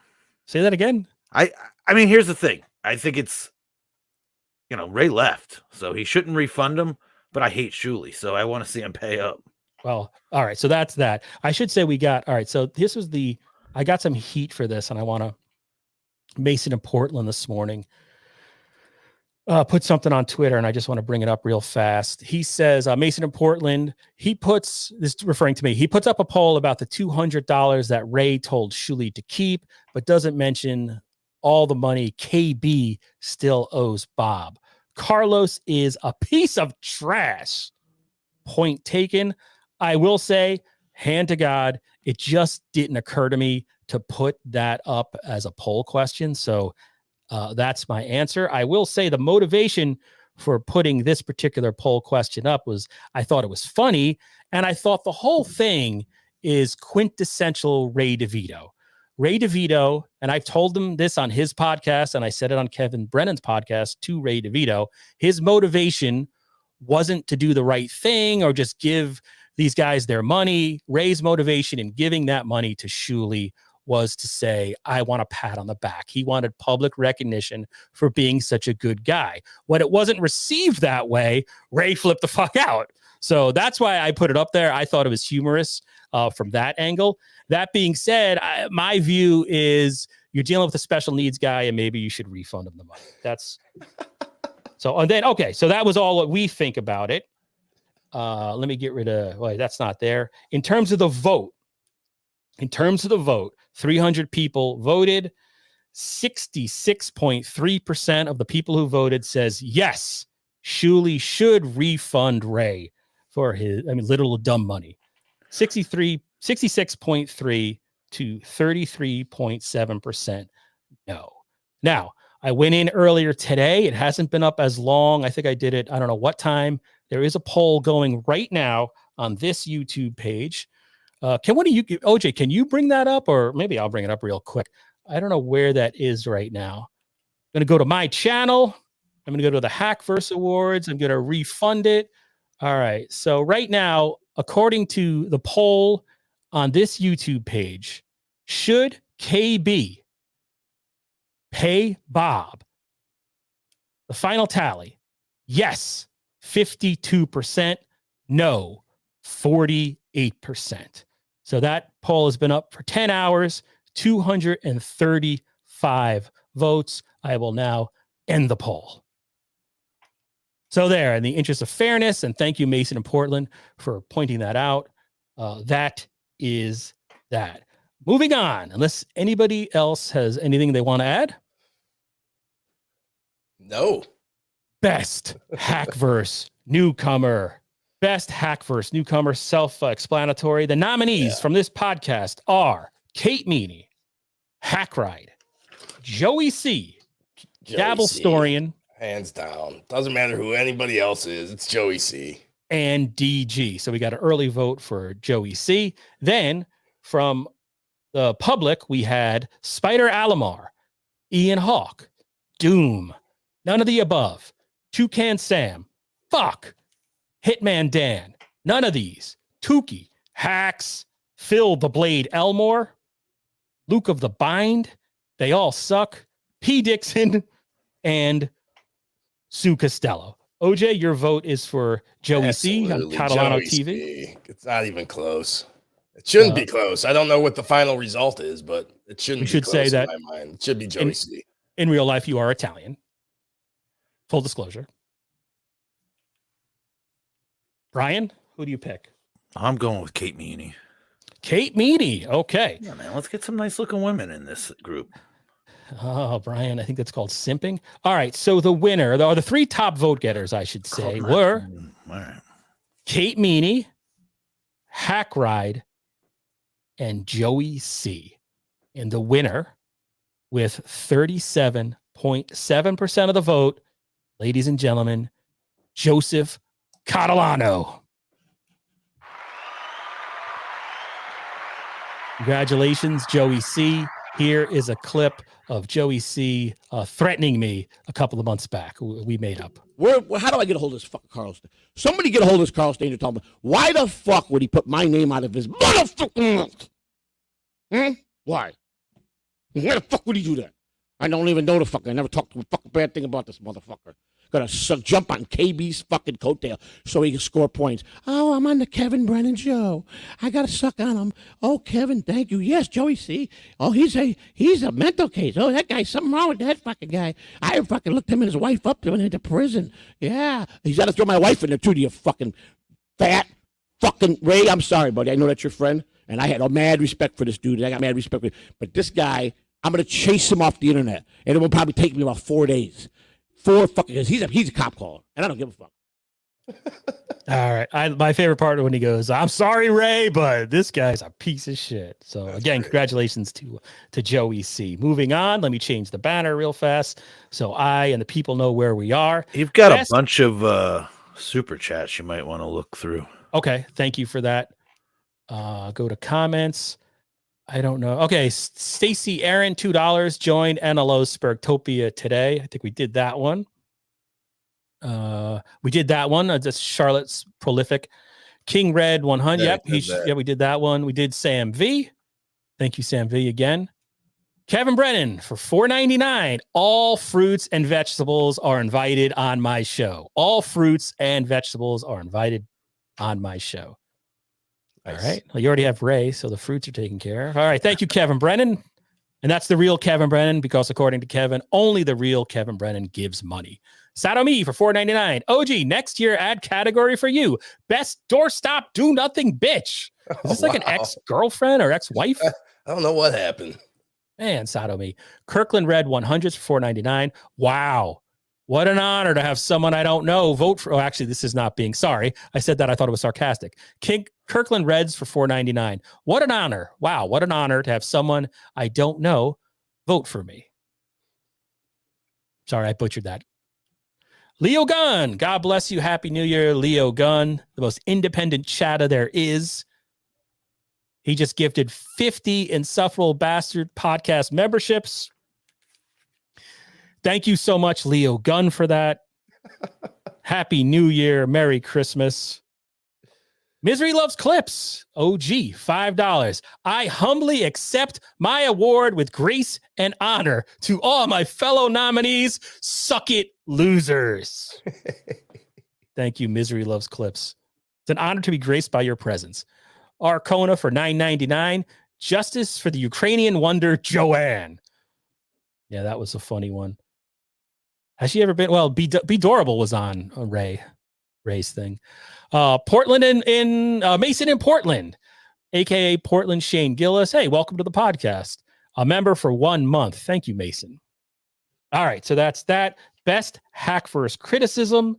Say that again. I mean, here's the thing. I think it's, Ray left, so he shouldn't refund him, but I hate Shuli, so I want to see him pay up. Well, all right. So that's that. I should say all right. So this was I got some heat for this, and I want to, Mason in Portland this morning put something on Twitter, and I just want to bring it up real fast. He says, Mason in Portland, he puts up a poll about the $200 that Ray told Shuli to keep, but doesn't mention all the money KB still owes Bob. Carlos is a piece of trash. Point taken. I will say, hand to God, it just didn't occur to me to put that up as a poll question. So that's my answer. I will say the motivation for putting this particular poll question up was I thought it was funny, and I thought the whole thing is quintessential Ray DeVito. Ray DeVito, and I've told him this on his podcast, and I said it on Kevin Brennan's podcast to Ray DeVito, his motivation wasn't to do the right thing or just give these guys their money. Ray's motivation in giving that money to Shuli was to say, I want a pat on the back. He wanted public recognition for being such a good guy. When it wasn't received that way, Ray flipped the fuck out. So that's why I put it up there. I thought it was humorous from that angle. That being said, my view is you're dealing with a special needs guy and maybe you should refund him the money. That's so. And then, okay, so that was all what we think about it. Let me get rid of, well, that's not there. In terms of the vote, 300 people voted. 66.3% of the people who voted says, yes, Shuli should refund Ray for his, little dumb money. 66.3 to 33.7% no. Now, I went in earlier today. It hasn't been up as long. I think I did it, I don't know what time. There is a poll going right now on this YouTube page. Can one of you, OJ, can you bring that up? Or maybe I'll bring it up real quick. I don't know where that is right now. I'm going to go to my channel. I'm going to go to the Hackverse Awards. I'm going to refund it. All right. So right now, according to the poll on this YouTube page, should KB pay Bob? The final tally, yes, 52%, no, 48%. So that poll has been up for 10 hours, 235 votes. I will now end the poll. So there, in the interest of fairness, and thank you, Mason in Portland, for pointing that out. That is that. Moving on, unless anybody else has anything they want to add. No. Best Hackverse Newcomer. Best Hackverse Newcomer, self-explanatory. The nominees from this podcast are Kate Meany, Hackride, Joey C, Dabblestorian. Hands down. Doesn't matter who anybody else is. It's Joey C. and DG. So we got an early vote for Joey C. Then from the public, we had Spider Alomar, Ian Hawk, Doom, none of the above, Toucan Sam, Fuck, Hitman Dan, none of these, Tukey, Hacks, Phil the Blade Elmore, Luke of the Bind, They All Suck, P. Dixon, and Sue Costello. OJ, your vote is for Joey C on Catalano TV. C. It's not even close. It shouldn't be close. I don't know what the final result is, but it shouldn't. We should be say close that in my mind. It should be Joey C. In real life, you are Italian. Full disclosure. Brian, who do you pick? I'm going with Kate Meany. Kate Meany. Okay. Yeah, man. Let's get some nice looking women in this group. Oh, Brian, I think that's called simping. All right. So the winner, or the three top vote getters, I should say, were Kate Meany, Hack Ride, and Joey C. And the winner, with 37.7% of the vote, ladies and gentlemen, Joseph Catalano. Congratulations, Joey C. Here is a clip of Joey C. Threatening me a couple of months back. We made up. How do I get a hold of this fucking Carl Stain? Somebody get a hold of this Carl Stain and tell me, why the fuck would he put my name out of his motherfucking mouth? Why? Why the fuck would he do that? I don't even know the fucker. I never talked to a fucking bad thing about this motherfucker. Gonna jump on KB's fucking coattail so he can score points. Oh, I'm on the Kevin Brennan show. I gotta suck on him. Oh, Kevin, thank you. Yes, Joey C. Oh, he's a mental case. Oh, that guy's something wrong with that fucking guy. I fucking looked him and his wife up to him into prison. Yeah, he's gotta throw my wife in there too. You fucking fat fucking Ray. I'm sorry, buddy. I know that's your friend, and I had a mad respect for this dude. I got mad respect for him. But this guy, I'm gonna chase him off the internet, and it will probably take me about 4 days. 4 fucking, because he's a cop caller, and I don't give a fuck. All right. My favorite part when he goes, I'm sorry, Ray, but this guy's a piece of shit. So again, congratulations to Joey C. Moving on, let me change the banner real fast so I and the people know where we are. You've got a bunch of super chats you might want to look through. Okay. Thank you for that. Go to comments. I don't know. Okay, Stacy Aaron, $2, joined NLO's Spergtopia today. I think we did that one. That's Charlotte's Prolific. King Red 100. Yep, we did that one. We did Sam V. Thank you, Sam V. again. Kevin Brennan for $4.99. All fruits and vegetables are invited on my show. All fruits and vegetables are invited on my show. All right. Well, you already have Ray, so the fruits are taken care of. All right. Thank you, Kevin Brennan. And that's the real Kevin Brennan, because according to Kevin, only the real Kevin Brennan gives money. Sadomi for $4.99. OG, next year, add category for you. Best doorstop, do nothing bitch. Is this like an ex-girlfriend or ex-wife? I don't know what happened. Man, Sadomi. Kirkland Red 100 for $4.99. Wow. What an honor to have someone I don't know vote for. Oh, actually, this is not being sorry. I said that. I thought it was sarcastic. Kirkland Reds for $4.99. What an honor. Wow. What an honor to have someone I don't know vote for me. Sorry, I butchered that. Leo Gunn. God bless you. Happy New Year, Leo Gunn. The most independent chatter there is. He just gifted 50 Insufferable Bastard podcast memberships. Thank you so much, Leo Gunn, for that. Happy New Year. Merry Christmas. Misery Loves Clips. OG, $5. I humbly accept my award with grace and honor to all my fellow nominees. Suck it, losers. Thank you, Misery Loves Clips. It's an honor to be graced by your presence. Arcona for $9.99. Justice for the Ukrainian wonder, Joanne. Yeah, that was a funny one. Has she ever been? Well, Be Dorable was on Ray's thing. Portland in Mason in Portland, aka Portland Shane Gillis. Hey, welcome to the podcast. A member for 1 month. Thank you, Mason. All right, so that's that. Best Hackverse criticism.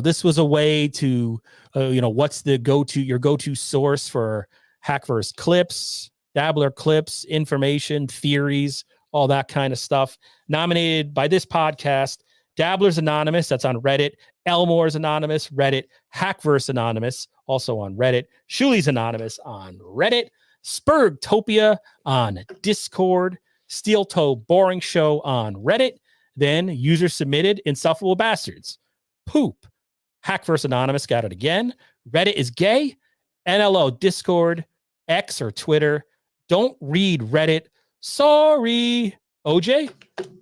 This was a way to, what's the your go-to source for Hackverse clips, Dabbler clips, information, theories, all that kind of stuff. Nominated by this podcast, Dabblers Anonymous, that's on Reddit, Elmore's anonymous, Reddit. Hackverse anonymous, also on Reddit. Shuli's anonymous on Reddit. Spergtopia on Discord. Steel Toe Boring Show on Reddit. Then user submitted Insufferable Bastards. Poop. Hackverse anonymous got it again. Reddit is gay. NLO Discord, X or Twitter. Don't read Reddit. Sorry. OJ,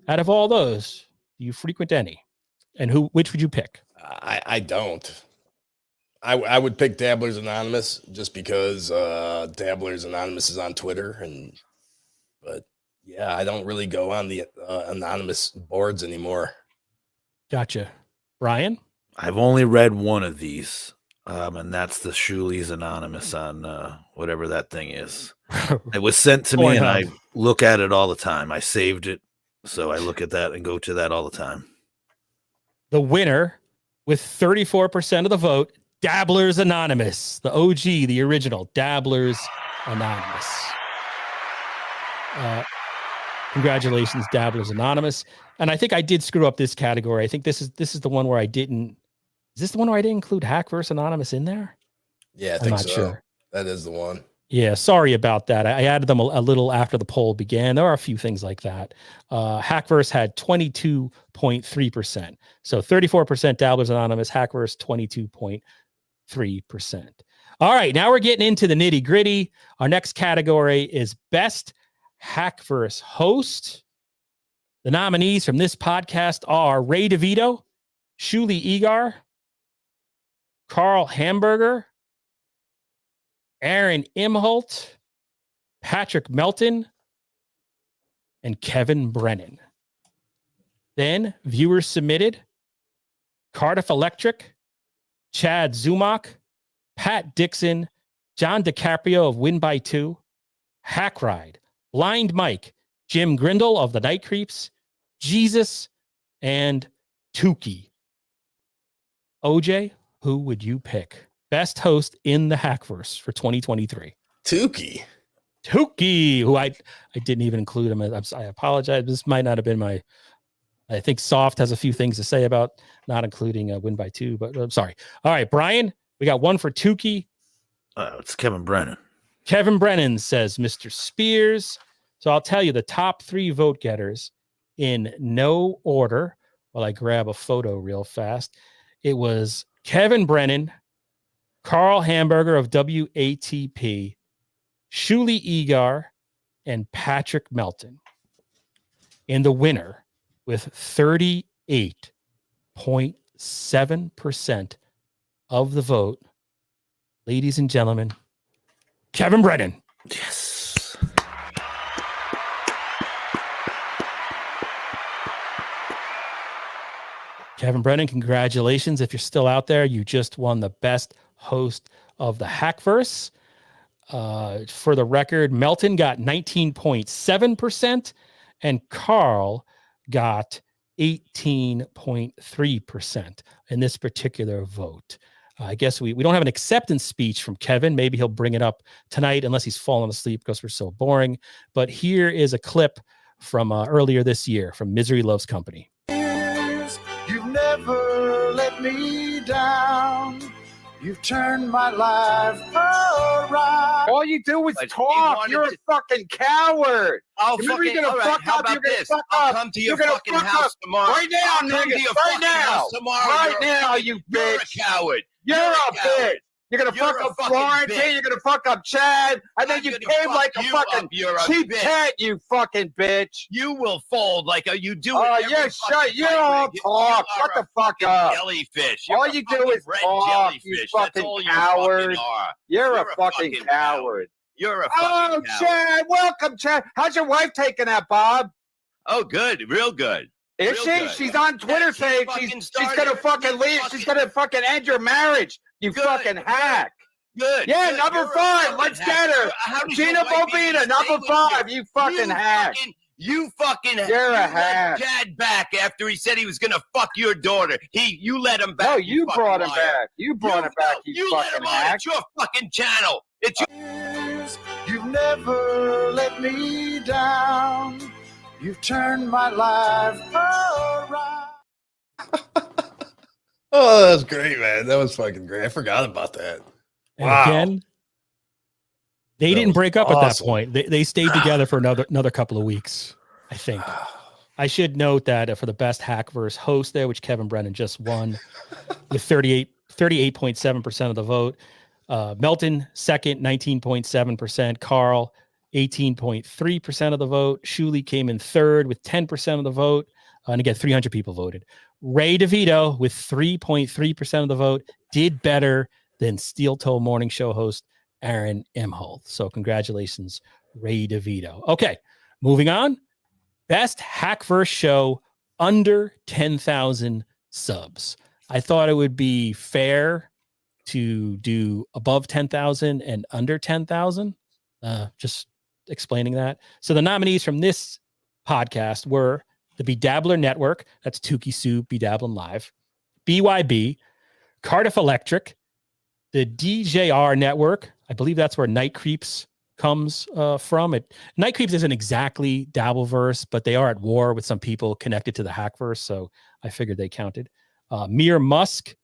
out of all those, do you frequent any? And which would you pick? I don't. I would pick Dabblers Anonymous just because Dabblers Anonymous is on Twitter, but yeah, I don't really go on the anonymous boards anymore. Gotcha. Brian? I've only read one of these, and that's the Shuli's Anonymous on whatever that thing is. It was sent to me, and I look at it all the time. I saved it, so I look at that and go to that all the time. The winner with 34% of the vote, Dabblers Anonymous, the OG, the original Dabblers Anonymous. Congratulations, Dabblers Anonymous. And I think I did screw up this category. I think this is the one where I didn't. Is this the one where I didn't include Hackverse Anonymous in there? Yeah, I think I'm not so. sure. That is the one. Yeah, sorry about that. I added them a little after the poll began. There are a few things like that. Hackverse had 22.3%. So 34% Dabblers Anonymous, Hackverse 22.3%. All right, now we're getting into the nitty gritty. Our next category is Best Hackverse Host. The nominees from this podcast are Ray DeVito, Shuli Egar, Carl Hamburger, Aaron Imholt, Patrick Melton, and Kevin Brennan. Then viewers submitted Cardiff Electric, Chad Zumach, Pat Dixon, John DiCaprio of Win by Two, Hack Ride, Blind Mike, Jim Grindle of the Night Creeps, Jesus, and Tukey. OJ, who would you pick? Best host in the Hackverse for 2023. Tukey, who I didn't even include him. I apologize. This might not have been my. I think Soft has a few things to say about not including Win by Two, but I'm sorry. All right, Brian, we got one for Tukey. It's Kevin Brennan. Kevin Brennan says Mr. Spears. So I'll tell you the top 3 vote getters in no order while I grab a photo real fast. It was Kevin Brennan, Carl Hamburger of WATP, Shuli Egar, and Patrick Melton. And the winner with 38.7% of the vote, ladies and gentlemen, Kevin Brennan. Yes. Kevin Brennan, congratulations. If you're still out there, you just won the best host of the Hackverse. For the record, Melton got 19.7% and Carl got 18.3% in this particular vote. I guess we don't have an acceptance speech from Kevin. Maybe he'll bring it up tonight unless he's fallen asleep because we're so boring. But here is a clip from earlier this year from Misery Loves Company. You've never let me down. You've turned my life around. All you do is talk. You're a fucking coward. I'll Remember, fucking, you're gonna all right, fuck how up. about You're gonna this? fuck I'll up. come to You're your gonna fucking fuck house up tomorrow. right now, I'll come to nigga. your Right fucking now. house tomorrow. Right now, you You're bitch. a coward. You're a bitch. You're gonna You're fuck a up fucking Florence. bitch. You're gonna fuck up Chad, and then I'm you gonna came fuck like a you fucking up. You're a cheap bitch. cat. You fucking bitch. You will fold like you do. Oh, every yeah, fucking shut. You fight, don't Rick. talk. You Shut are the fuck a up. Jellyfish. All You're a you do fucking is red talk, jellyfish. you That's fucking all you coward. fucking are. You're a fucking fucking coward. You're a Oh, fucking coward. Chad, welcome, Chad. How's your wife taking that, Bob? Oh, good. Real good. Is Real she? good. She's on Twitter Yeah, saying fucking she's started. gonna fucking leave. She's gonna fucking end your marriage. You Good, fucking good. hack. Good. Yeah, good. number You're a 5. fucking Let's hack. get her. How does Gina your wife even Bobina, stay number with 5. You fucking hack. You fucking You're a you let hack. Chad back after he said he was gonna fuck your daughter. You let him back. No, you fucking brought him liar. back. You brought him back. You let fucking him on. hack. It's your fucking channel. It's your. You've never let me down. You've turned my life around. Oh, that's great, man. That was fucking great. I forgot about that. And Wow. again, they That didn't was break up at that awesome. point. They stayed together for another couple of weeks, I think. I should note that for the best Hackverse host there, which Kevin Brennan just won with 38.7% of the vote. Melton, second, 19.7%. Carl, 18.3% of the vote. Shuli came in third with 10% of the vote. And again, 300 people voted. Ray DeVito, with 3.3% of the vote, did better than Steel Toe Morning Show host Aaron Emholt. So congratulations, Ray DeVito. Okay, moving on. Best Hackverse show under 10,000 subs. I thought it would be fair to do above 10,000 and under 10,000. Just explaining that. So the nominees from this podcast were the Bedabbler Network. That's Tukey Soup, Bedabbling Live. BYB, Cardiff Electric, the DJR Network. I believe that's where Night Creeps comes from. Night Creeps isn't exactly Dabbleverse, but they are at war with some people connected to the Hackverse, so I figured they counted. Mere Musk,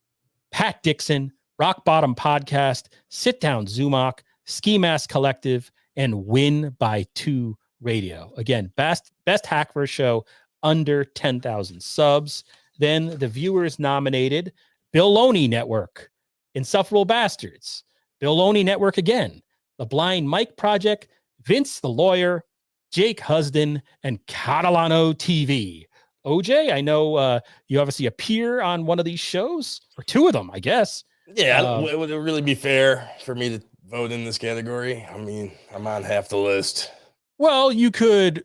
Pat Dixon, Rock Bottom Podcast, Sit Down Zumach, Ski Mask Collective, and Win by 2 Radio. Again, best Hackverse show under 10,000 subs. Then the viewers nominated Bill Loney Network, Insufferable Bastards, Bill Loney Network again, The Blind Mike Project, Vince the Lawyer, Jake Husden, and Catalano TV. OJ, I know you obviously appear on one of these shows, or 2 of them, I guess. Yeah, would it really be fair for me to vote in this category? I mean, I'm on half the list. Well, you could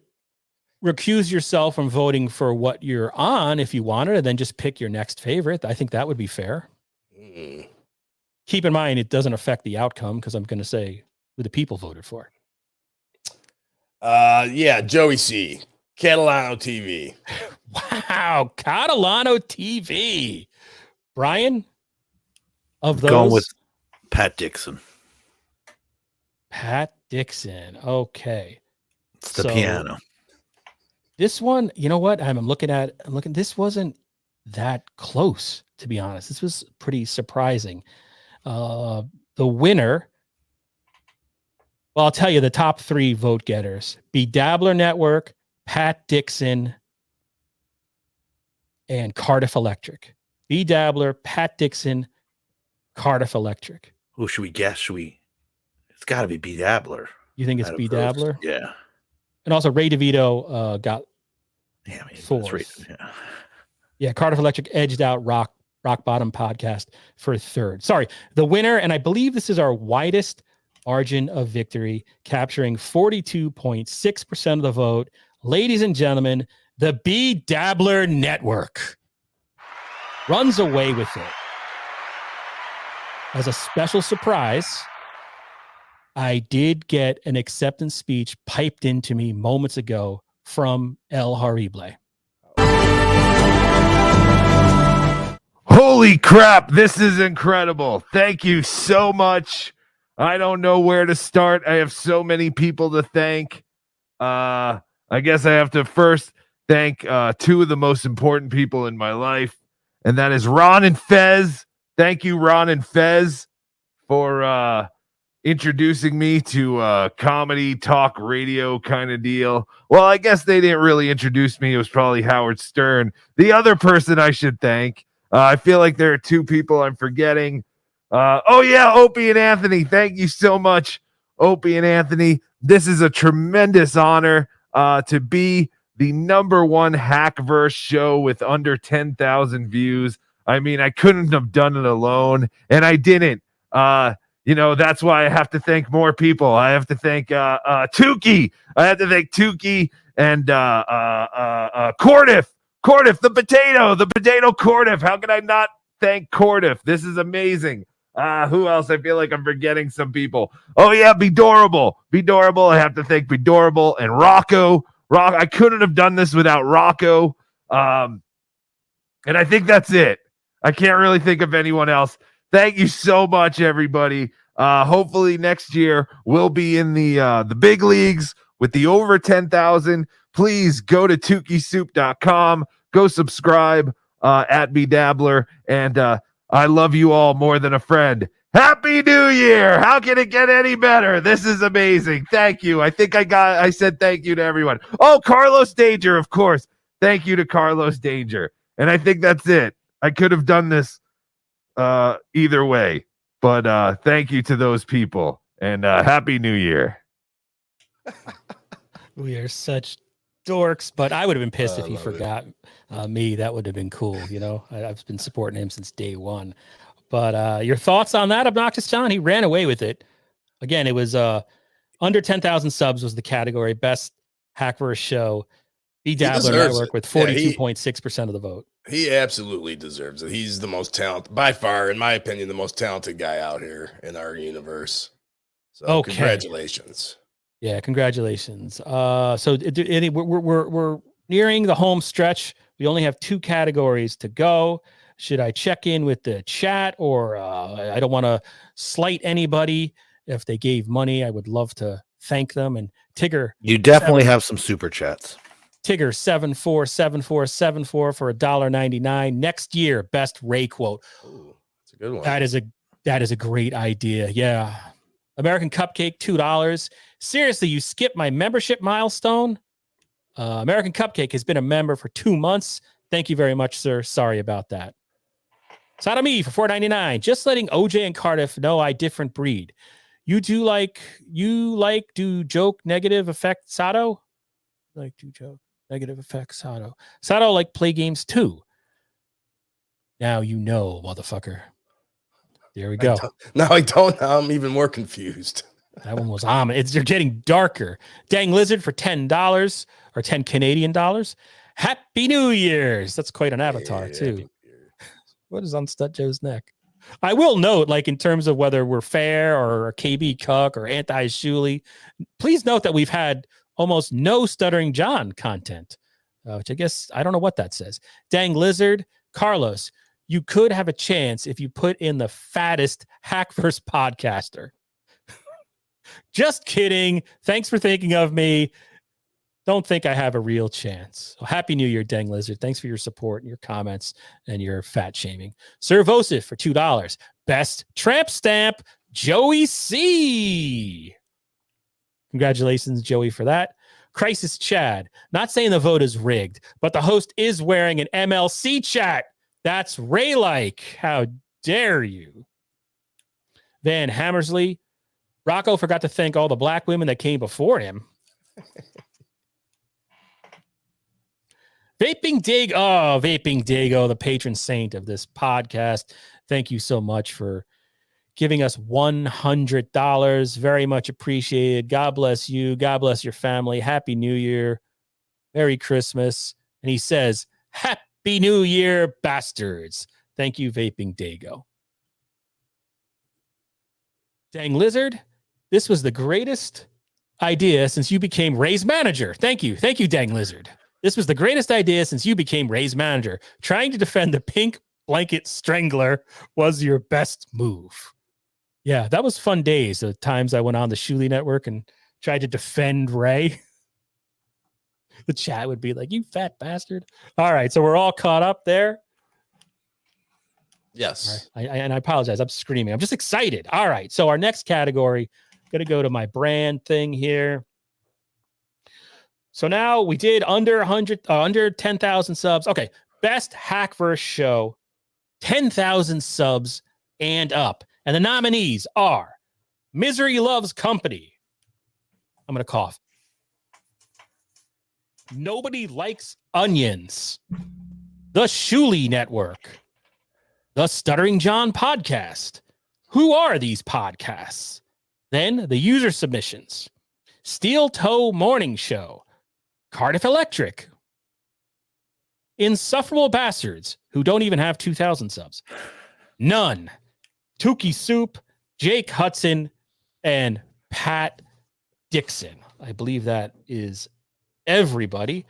recuse yourself from voting for what you're on if you wanted, and then just pick your next favorite. I think that would be fair. Keep in mind, it doesn't affect the outcome because I'm going to say who the people voted for. Yeah, Joey C. Catalano TV. Wow, Catalano TV. Brian, of those, Going with Pat Dixon. Pat Dixon. Okay, It's the piano. This one, you know what? I'm looking. This wasn't that close, to be honest. This was pretty surprising. The winner. Well, I'll tell you the top 3 vote getters: Bedabbler Network, Pat Dixon, and Cardiff Electric. Bedabbler, Pat Dixon, Cardiff Electric. Who should we guess? It's got to be Bedabbler. You think it's Bedabbler? Yeah. And also Ray DeVito got 4th. Right. Yeah, Cardiff Electric edged out Rock Bottom Podcast for 3rd. Sorry, the winner, and I believe this is our widest margin of victory, capturing 42.6% of the vote. Ladies and gentlemen, the Bedabbler Network runs away with it. As a special surprise, I did get an acceptance speech piped into me moments ago from El Horrible. Holy crap, this is incredible. Thank you so much. I don't know where to start. I have so many people to thank. I guess I have to first thank 2 of the most important people in my life, and that is Ron and Fez. Thank you, Ron and Fez, for introducing me to comedy, talk, radio kind of deal. Well, I guess they didn't really introduce me. It was probably Howard Stern. The other person I should thank, I feel like there are 2 people I'm forgetting. Opie and Anthony. Thank you so much, Opie and Anthony. This is a tremendous honor to be the #1 Hackverse show with under 10,000 views. I mean, I couldn't have done it alone, and I didn't. That's why I have to thank more people. I have to thank Tukey. I have to thank Tukey and Cordiff, the potato Cordiff. How could I not thank Cordiff? This is amazing. Who else? I feel like I'm forgetting some people. Oh yeah, Bedorable. I have to thank Bedorable and Rocco. I couldn't have done this without Rocco. And I think that's it. I can't really think of anyone else. Thank you so much, everybody. Hopefully next year we'll be in the big leagues with the over 10,000. Please go to TukeySoup.com. Go subscribe at BDabbler, and I love you all more than a friend. Happy New Year! How can it get any better? This is amazing. Thank you. I think I said thank you to everyone. Oh, Carlos Danger, of course. Thank you to Carlos Danger. And I think that's it. I could have done this either way, but thank you to those people, and Happy New Year. We are such dorks, but I would have been pissed if he forgot me. That would have been cool. You know, I've been supporting him since day one. But your thoughts on that, Obnoxious John? He ran away with it. Again, it was under 10,000 subs was the category. Best Hackverse Show. BDabbler Network with 42.6% of the vote. He absolutely deserves it. He's the most talented, by far, in my opinion, the most talented guy out here in our universe. So congratulations. Yeah, congratulations. So we're nearing the home stretch. We only have 2 categories to go. Should I check in with the chat, or I don't want to slight anybody. If they gave money, I would love to thank them. And Tigger, you definitely have some super chats. Tigger 747474 for $1.99 next year. Best Ray quote. Ooh, that's a good one. That is a great idea. Yeah. American Cupcake $2. Seriously, you skipped my membership milestone. American Cupcake has been a member for 2 months. Thank you very much, sir. Sorry about that. Sodomy for $4.99. Just letting OJ and Cardiff know I different breed. You do joke negative effect Sato? Like do joke negative effect Sato. Sato like play games too. Now you know, motherfucker. There we go. Now I don't. Now I'm even more confused. That one was ominous. You're getting darker. Dang Lizard for $10 or 10 Canadian dollars. Happy New Year's. That's quite an avatar too. What is on Stud Joe's neck? I will note, like in terms of whether we're fair or KB Cuck or anti-Shuli, please note that we've had almost no Stuttering John content, which I guess, I don't know what that says. Dang Lizard, Carlos, you could have a chance if you put in the fattest Hackverse podcaster. Just kidding. Thanks for thinking of me. Don't think I have a real chance. So happy New Year, Dang Lizard. Thanks for your support and your comments and your fat shaming. Sir Vosif for $2. Best Tramp Stamp, Joey C. Congratulations, Joey, for that. Crisis Chad. Not saying the vote is rigged, but the host is wearing an MLC chat. That's Ray-like. How dare you? Van Hammersley. Rocco forgot to thank all the black women that came before him. Vaping Dago, the patron saint of this podcast. Thank you so much for giving us $100. Very much appreciated. God bless you. God bless your family. Happy New Year. Merry Christmas. And he says, Happy New Year, bastards. Thank you, Vaping Dago. Dang Lizard, this was the greatest idea since you became Ray's manager. Thank you. Thank you, Dang Lizard. This was the greatest idea since you became Ray's manager. Trying to defend the pink blanket strangler was your best move. Yeah, that was fun days. The times I went on the Shuli network and tried to defend Ray. The chat would be like, you fat bastard. All right, so we're all caught up there. Yes. Right. And I apologize. I'm screaming. I'm just excited. All right, so our next category, I'm going to go to my brand thing here. So now we did under 10,000 subs. Okay, best Hackverse show, 10,000 subs and up. And the nominees are Misery Loves Company. I'm going to cough. Nobody Likes Onions. The Shuli Network. The Stuttering John Podcast. Who are these podcasts? Then the user submissions. Steel Toe Morning Show. Cardiff Electric. Insufferable Bastards, who don't even have 2,000 subs. None. Tukey Soup, Jake Hudson, and Pat Dixon. I believe that is everybody.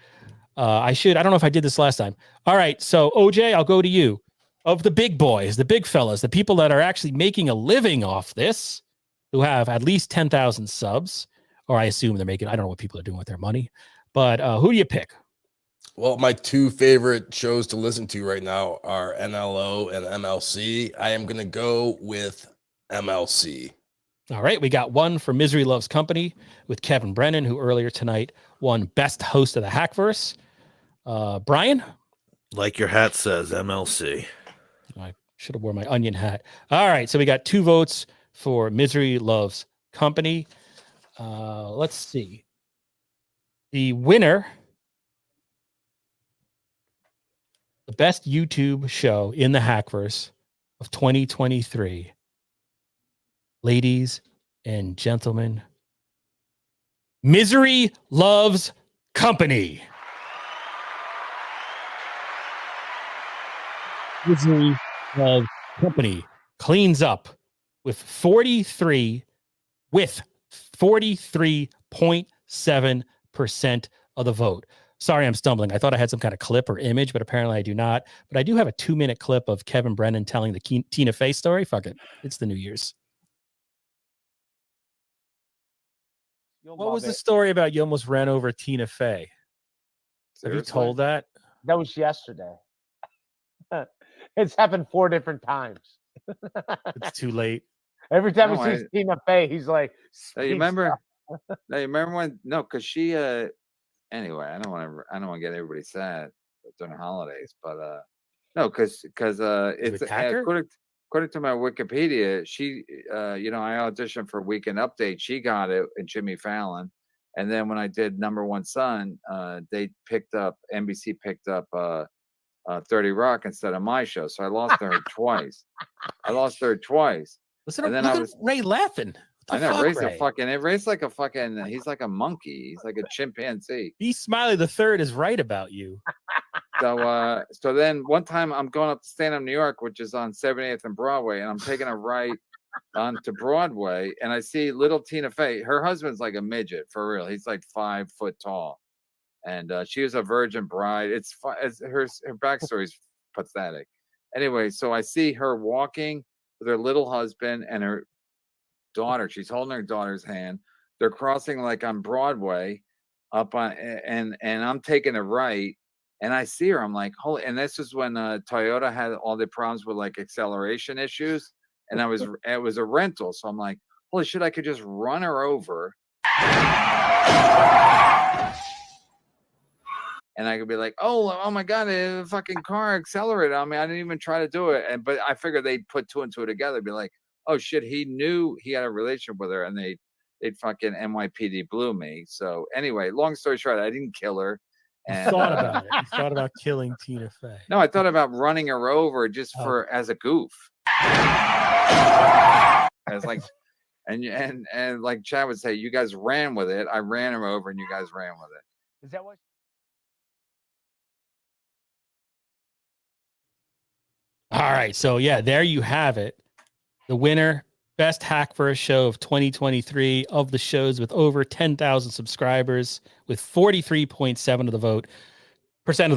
I don't know if I did this last time. All right, so OJ, I'll go to you. Of the big boys, the big fellas, the people that are actually making a living off this, who have at least 10,000 subs, or I assume they're making, I don't know what people are doing with their money, but who do you pick? Well, my two favorite shows to listen to right now are NLO and MLC. I am going to go with MLC. All right, we got one for Misery Loves Company with Kevin Brennan, who earlier tonight won Best Host of the Hackverse. Brian? Like your hat says, MLC. I should have worn my onion hat. All right, so we got 2 votes for Misery Loves Company. Let's see. The winner, the best YouTube show in the Hackverse of 2023, ladies and gentlemen, Misery Loves Company. Misery Loves Company cleans up with 43.7% of the vote. Sorry, I'm stumbling. I thought I had some kind of clip or image, but apparently I do not. But I do have a 2-minute clip of Kevin Brennan telling the Tina Fey story. Fuck it. It's the New Year's. What was the story about you almost ran over Tina Fey? Have you told that? That was yesterday. It's happened 4 different times. It's too late. Every time he sees Tina Fey, he's like, you remember? You remember when? No, because she. Anyway, I don't want to get everybody sad during the holidays, but no, because it's according to my Wikipedia, she, I auditioned for Weekend Update. She got it, and Jimmy Fallon, and then when I did Number One Son, NBC picked up 30 Rock instead of my show, so I lost to her twice. Listen, and then look at Ray laughing. I know Ray's Ray's like a fucking. He's like a monkey. He's like a chimpanzee. B. Smiley the Third is right about you. So then one time I'm going up to Stand Up New York, which is on 78th and Broadway, and I'm taking a right onto Broadway, and I see little Tina Fey. Her husband's like a midget for real. He's like 5 foot tall, and she was a virgin bride. Her backstory's pathetic. Anyway, so I see her walking with her little husband and her daughter. She's holding her daughter's hand. They're crossing like on Broadway up on, and I'm taking a right, and I see her. I'm like, holy, and this is when Toyota had all the problems with like acceleration issues, and it was a rental. So I'm like, holy shit, I could just run her over. And I could be like, oh my God, the fucking car accelerated on me. I didn't even try to do it. But I figured they'd put 2 and 2 together, be like, oh shit, he knew he had a relationship with her, and they'd fucking NYPD blew me. So anyway, long story short, I didn't kill her. And, you thought about it. You thought about killing Tina Fey. No, I thought about running her over just as a goof. As like, and like Chad would say, you guys ran with it. I ran her over, and you guys ran with it. Is that what? All right, so yeah, there you have it. The winner, best Hackverse show of 2023 of the shows with over 10,000 subscribers, with 43.7% of the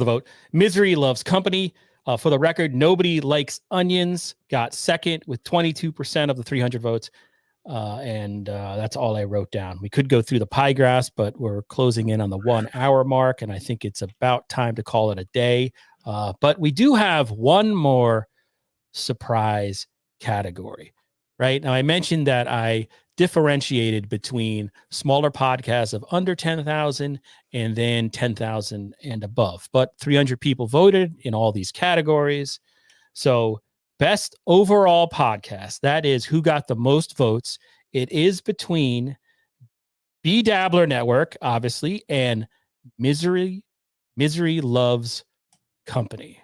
vote. Misery Loves Company. For the record, Nobody Likes Onions got second with 22% of the 300 votes. And that's all I wrote down. We could go through the pie graphs, but we're closing in on the 1 hour mark, and I think it's about time to call it a day. But we do have one more surprise category, right? Now, I mentioned that I differentiated between smaller podcasts of under 10,000 and then 10,000 and above, but 300 people voted in all these categories. So best overall podcast, that is who got the most votes. It is between B Dabbler Network, obviously, and Misery Loves Company.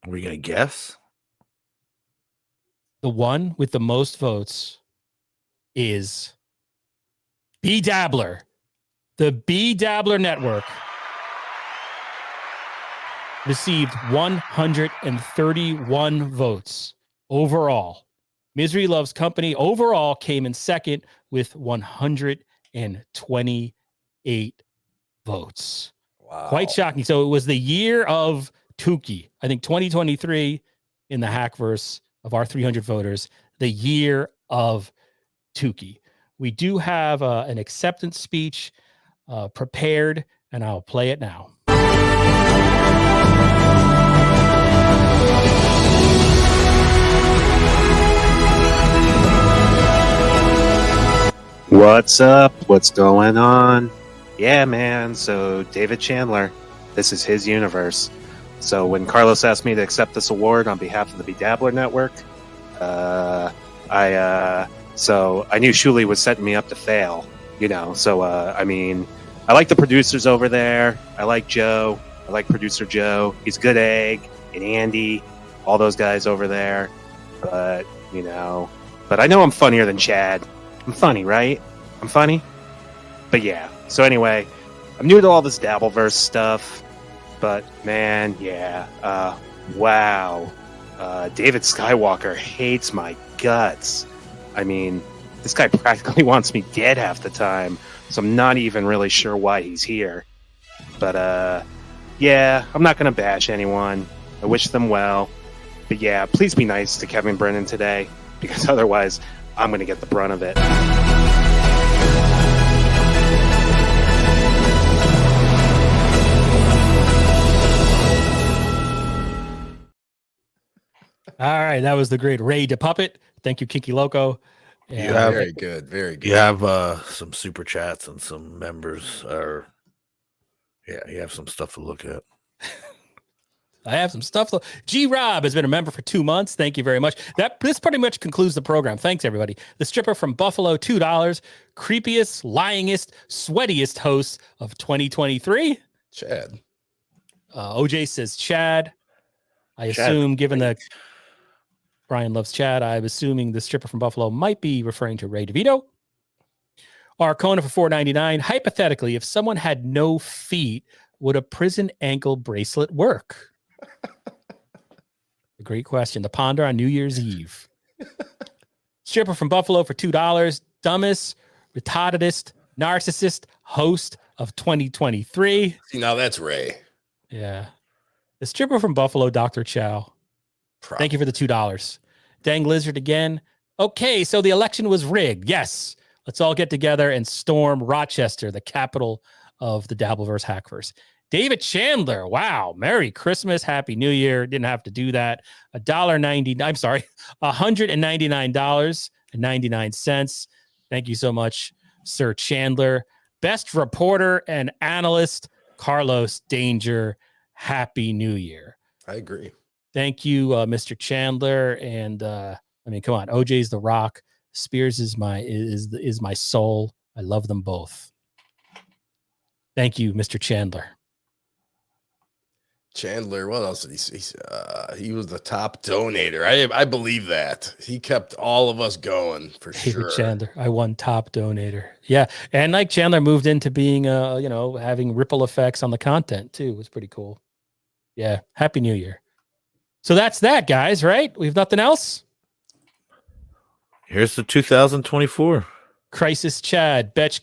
Are we going to guess? The one with the most votes is B Dabbler. The B Dabbler Network received 131 votes overall. Misery Loves Company overall came in second with 128 votes. Wow. Quite shocking. So it was the year of Tukey. I think 2023 in the Hackverse of our 300 voters, the year of Tukey. We do have an acceptance speech prepared, and I'll play it now. What's up? What's going on? Yeah, man. So David Chandler, this is his universe. So when Carlos asked me to accept this award on behalf of the Bedabbler Network, so I knew Shuli was setting me up to fail, you know. So I mean, I like the producers over there. I like Joe. I like producer Joe. He's a good egg, and Andy, all those guys over there. But you know, but I know I'm funnier than Chad. I'm funny, right? I'm funny? But yeah. So anyway, I'm new to all this Dabbleverse stuff. But man, yeah. Wow. David Skywalker hates my guts. I mean, this guy practically wants me dead half the time. So I'm not even really sure why he's here. But yeah, I'm not going to bash anyone. I wish them well. But yeah, please be nice to Kevin Brennan today. Because otherwise, I'm going to get the brunt of it. All right, that was the great Ray DePuppet. Thank you, Kiki Loco. And very good, very good. You have some super chats and some members, or you have some stuff to look at. I have some stuff. G Rob has been a member for 2 months. Thank you very much. This pretty much concludes the program. Thanks, everybody. The stripper from Buffalo, $2. Creepiest, lyingest, sweatiest host of 2023. Chad. OJ says Chad. I assume, given that Brian loves Chad, I'm assuming the stripper from Buffalo might be referring to Ray DeVito. Arcona for $4.99. Hypothetically, if someone had no feet, would a prison ankle bracelet work? A great question to ponder on New Year's Eve. Stripper from Buffalo for $2. Dumbest, retardedest, narcissist host of 2023. See, now that's Ray. Yeah. The stripper from Buffalo, Dr. Chow. Probably. Thank you for the $2. Dang Lizard again. Okay, so the election was rigged. Yes. Let's all get together and storm Rochester, the capital of the Dabbleverse Hackverse. David Chandler. Wow. Merry Christmas. Happy New Year. Didn't have to do that. $199.99. Thank you so much, Sir Chandler. Best reporter and analyst, Carlos Danger. Happy New Year. I agree. Thank you, Mr. Chandler. And I mean, come on. OJ's the rock. Spears is my soul. I love them both. Thank you, Mr. Chandler. Chandler, what else did he say? He was the top donator. I believe that. He kept all of us going for sure. Chandler, I won top donator. Yeah. And like Chandler moved into being having ripple effects on the content too. It was pretty cool. Yeah. Happy New Year. So that's that, guys, right? We have nothing else. Here's the 2024 Crisis Chad, God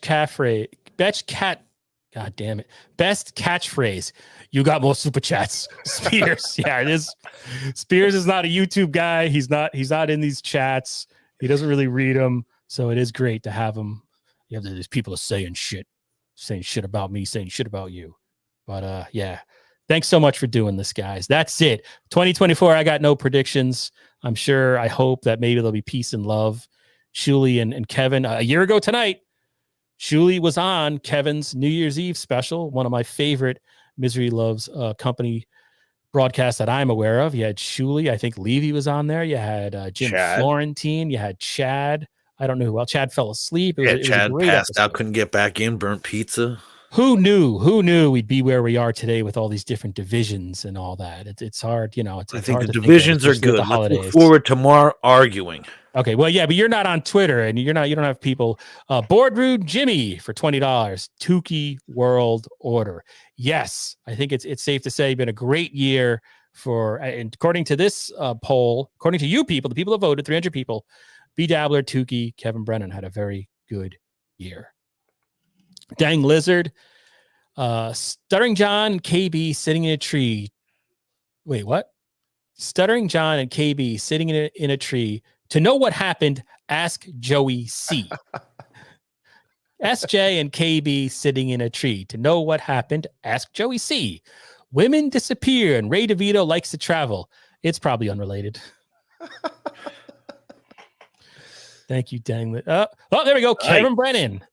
damn it. Best catchphrase. You got more super chats. Spears. Yeah, it is. Spears is not a YouTube guy. He's not in these chats. He doesn't really read them. So it is great to have him. You have these people saying shit about me, saying shit about you. But yeah. Thanks so much for doing this, guys. That's it. 2024, I got no predictions. I hope that maybe there'll be peace and love. Shuli and Kevin, a year ago tonight, Shuli was on Kevin's New Year's Eve special, one of my favorite Misery Loves company broadcasts that I'm aware of. You had Shuli. I think Levy was on there. You had Jim Florentine. You had Chad. I don't know who else. Chad fell asleep. Chad passed out, couldn't get back in, burnt pizza. Who knew we'd be where we are today with all these different divisions and all that? It's hard, It's I think hard the to divisions think are good. Let's look forward to more arguing. Okay, well, yeah, but you're not on Twitter, and you don't have people. Boardroom Jimmy for $20. Tukey World Order. Yes, I think it's safe to say been a great year for. And according to this poll, according to you people, the people that voted, 300 people, B Dabbler, Tukey, Kevin Brennan had a very good year. Dang Lizard, Stuttering John and KB sitting in a tree. Wait, what? Stuttering John and KB sitting in a tree. To know what happened, ask Joey C. SJ and KB sitting in a tree. To know what happened, ask Joey C. Women disappear and Ray DeVito likes to travel. It's probably unrelated. Thank you, Danglet. Oh, there we go. Kevin Brennan.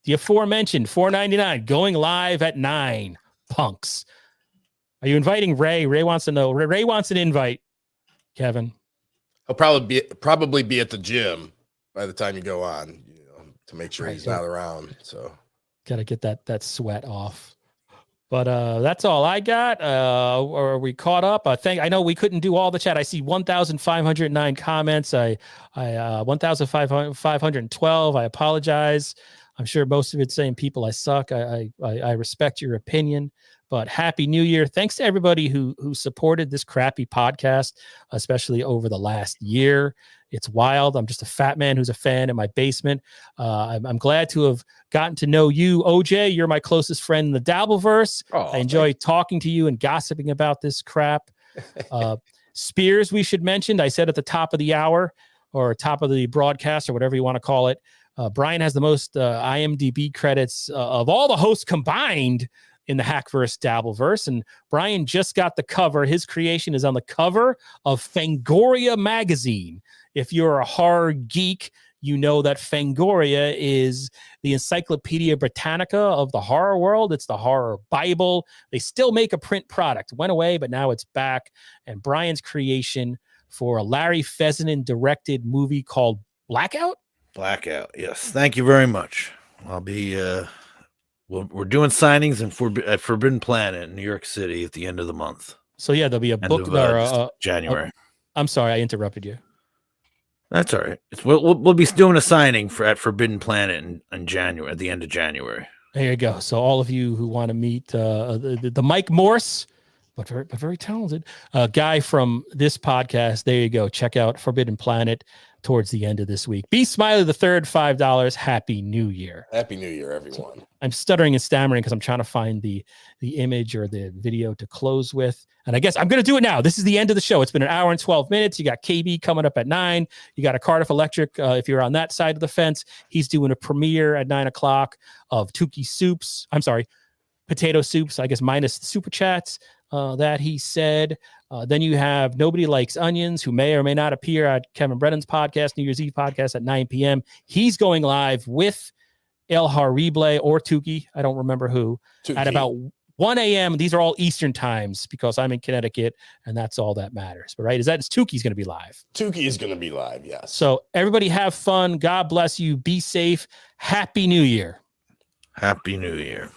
The aforementioned $4.99 going live at 9. Punks. Are you inviting Ray? Ray wants to know. Ray wants an invite. Kevin. He'll probably be at the gym by the time you go on, to make sure he's not around. So gotta get that sweat off. But that's all I got. Are we caught up? I know we couldn't do all the chat. I see 1,509 comments. I 1,512. I apologize. I'm sure most of it's saying people I suck. I respect your opinion. But Happy New Year. Thanks to everybody who supported this crappy podcast, especially over the last year. It's wild. I'm just a fat man who's a fan in my basement. I'm glad to have gotten to know you, OJ. You're my closest friend in the Dabbleverse. I enjoy talking to you and gossiping about this crap. Spears, we should mention. I said at the top of the hour or top of the broadcast or whatever you want to call it. Brian has the most IMDb credits of all the hosts combined in the Hackverse Dabbleverse, and Brian just got the cover. His creation is on the cover of Fangoria magazine. If you're a horror geek, you know that Fangoria is the Encyclopedia Britannica of the horror world. It's the horror Bible. They still make a print product. Went away, but now it's back. And Brian's creation for a Larry Fessenden directed movie called Blackout? Blackout, yes. Thank you very much. I'll be... we're doing signings at Forbidden Planet in New York City at the end of the month. So yeah, there'll be a book January. I'm sorry, I interrupted you. That's all right. We'll be doing a signing at Forbidden Planet in January, at the end of January. There you go. So all of you who want to meet the Mike Morse, but very talented guy from this podcast, there you go. Check out Forbidden Planet towards the end of this week. B Smiley the third, $5. Happy New Year. Happy New Year, everyone. I'm stuttering and stammering because I'm trying to find the image or the video to close with. And I guess I'm going to do it now. This is the end of the show. It's been an hour and 12 minutes. You got KB coming up at 9. You got a Cardiff Electric. If you're on that side of the fence, he's doing a premiere at 9 o'clock of Tukey Soups. I'm sorry, Potato Soups, I guess, minus the super chats that he said. Then you have Nobody Likes Onions, who may or may not appear at Kevin Brennan's podcast, New Year's Eve podcast at 9 p.m. He's going live with El Harible or Tukey, I don't remember who, at about 1 a.m. These are all Eastern times because I'm in Connecticut, and that's all that matters. But right, Tukey's going to be live. Tukey is going to be live, yes. So everybody have fun. God bless you. Be safe. Happy New Year. Happy New Year.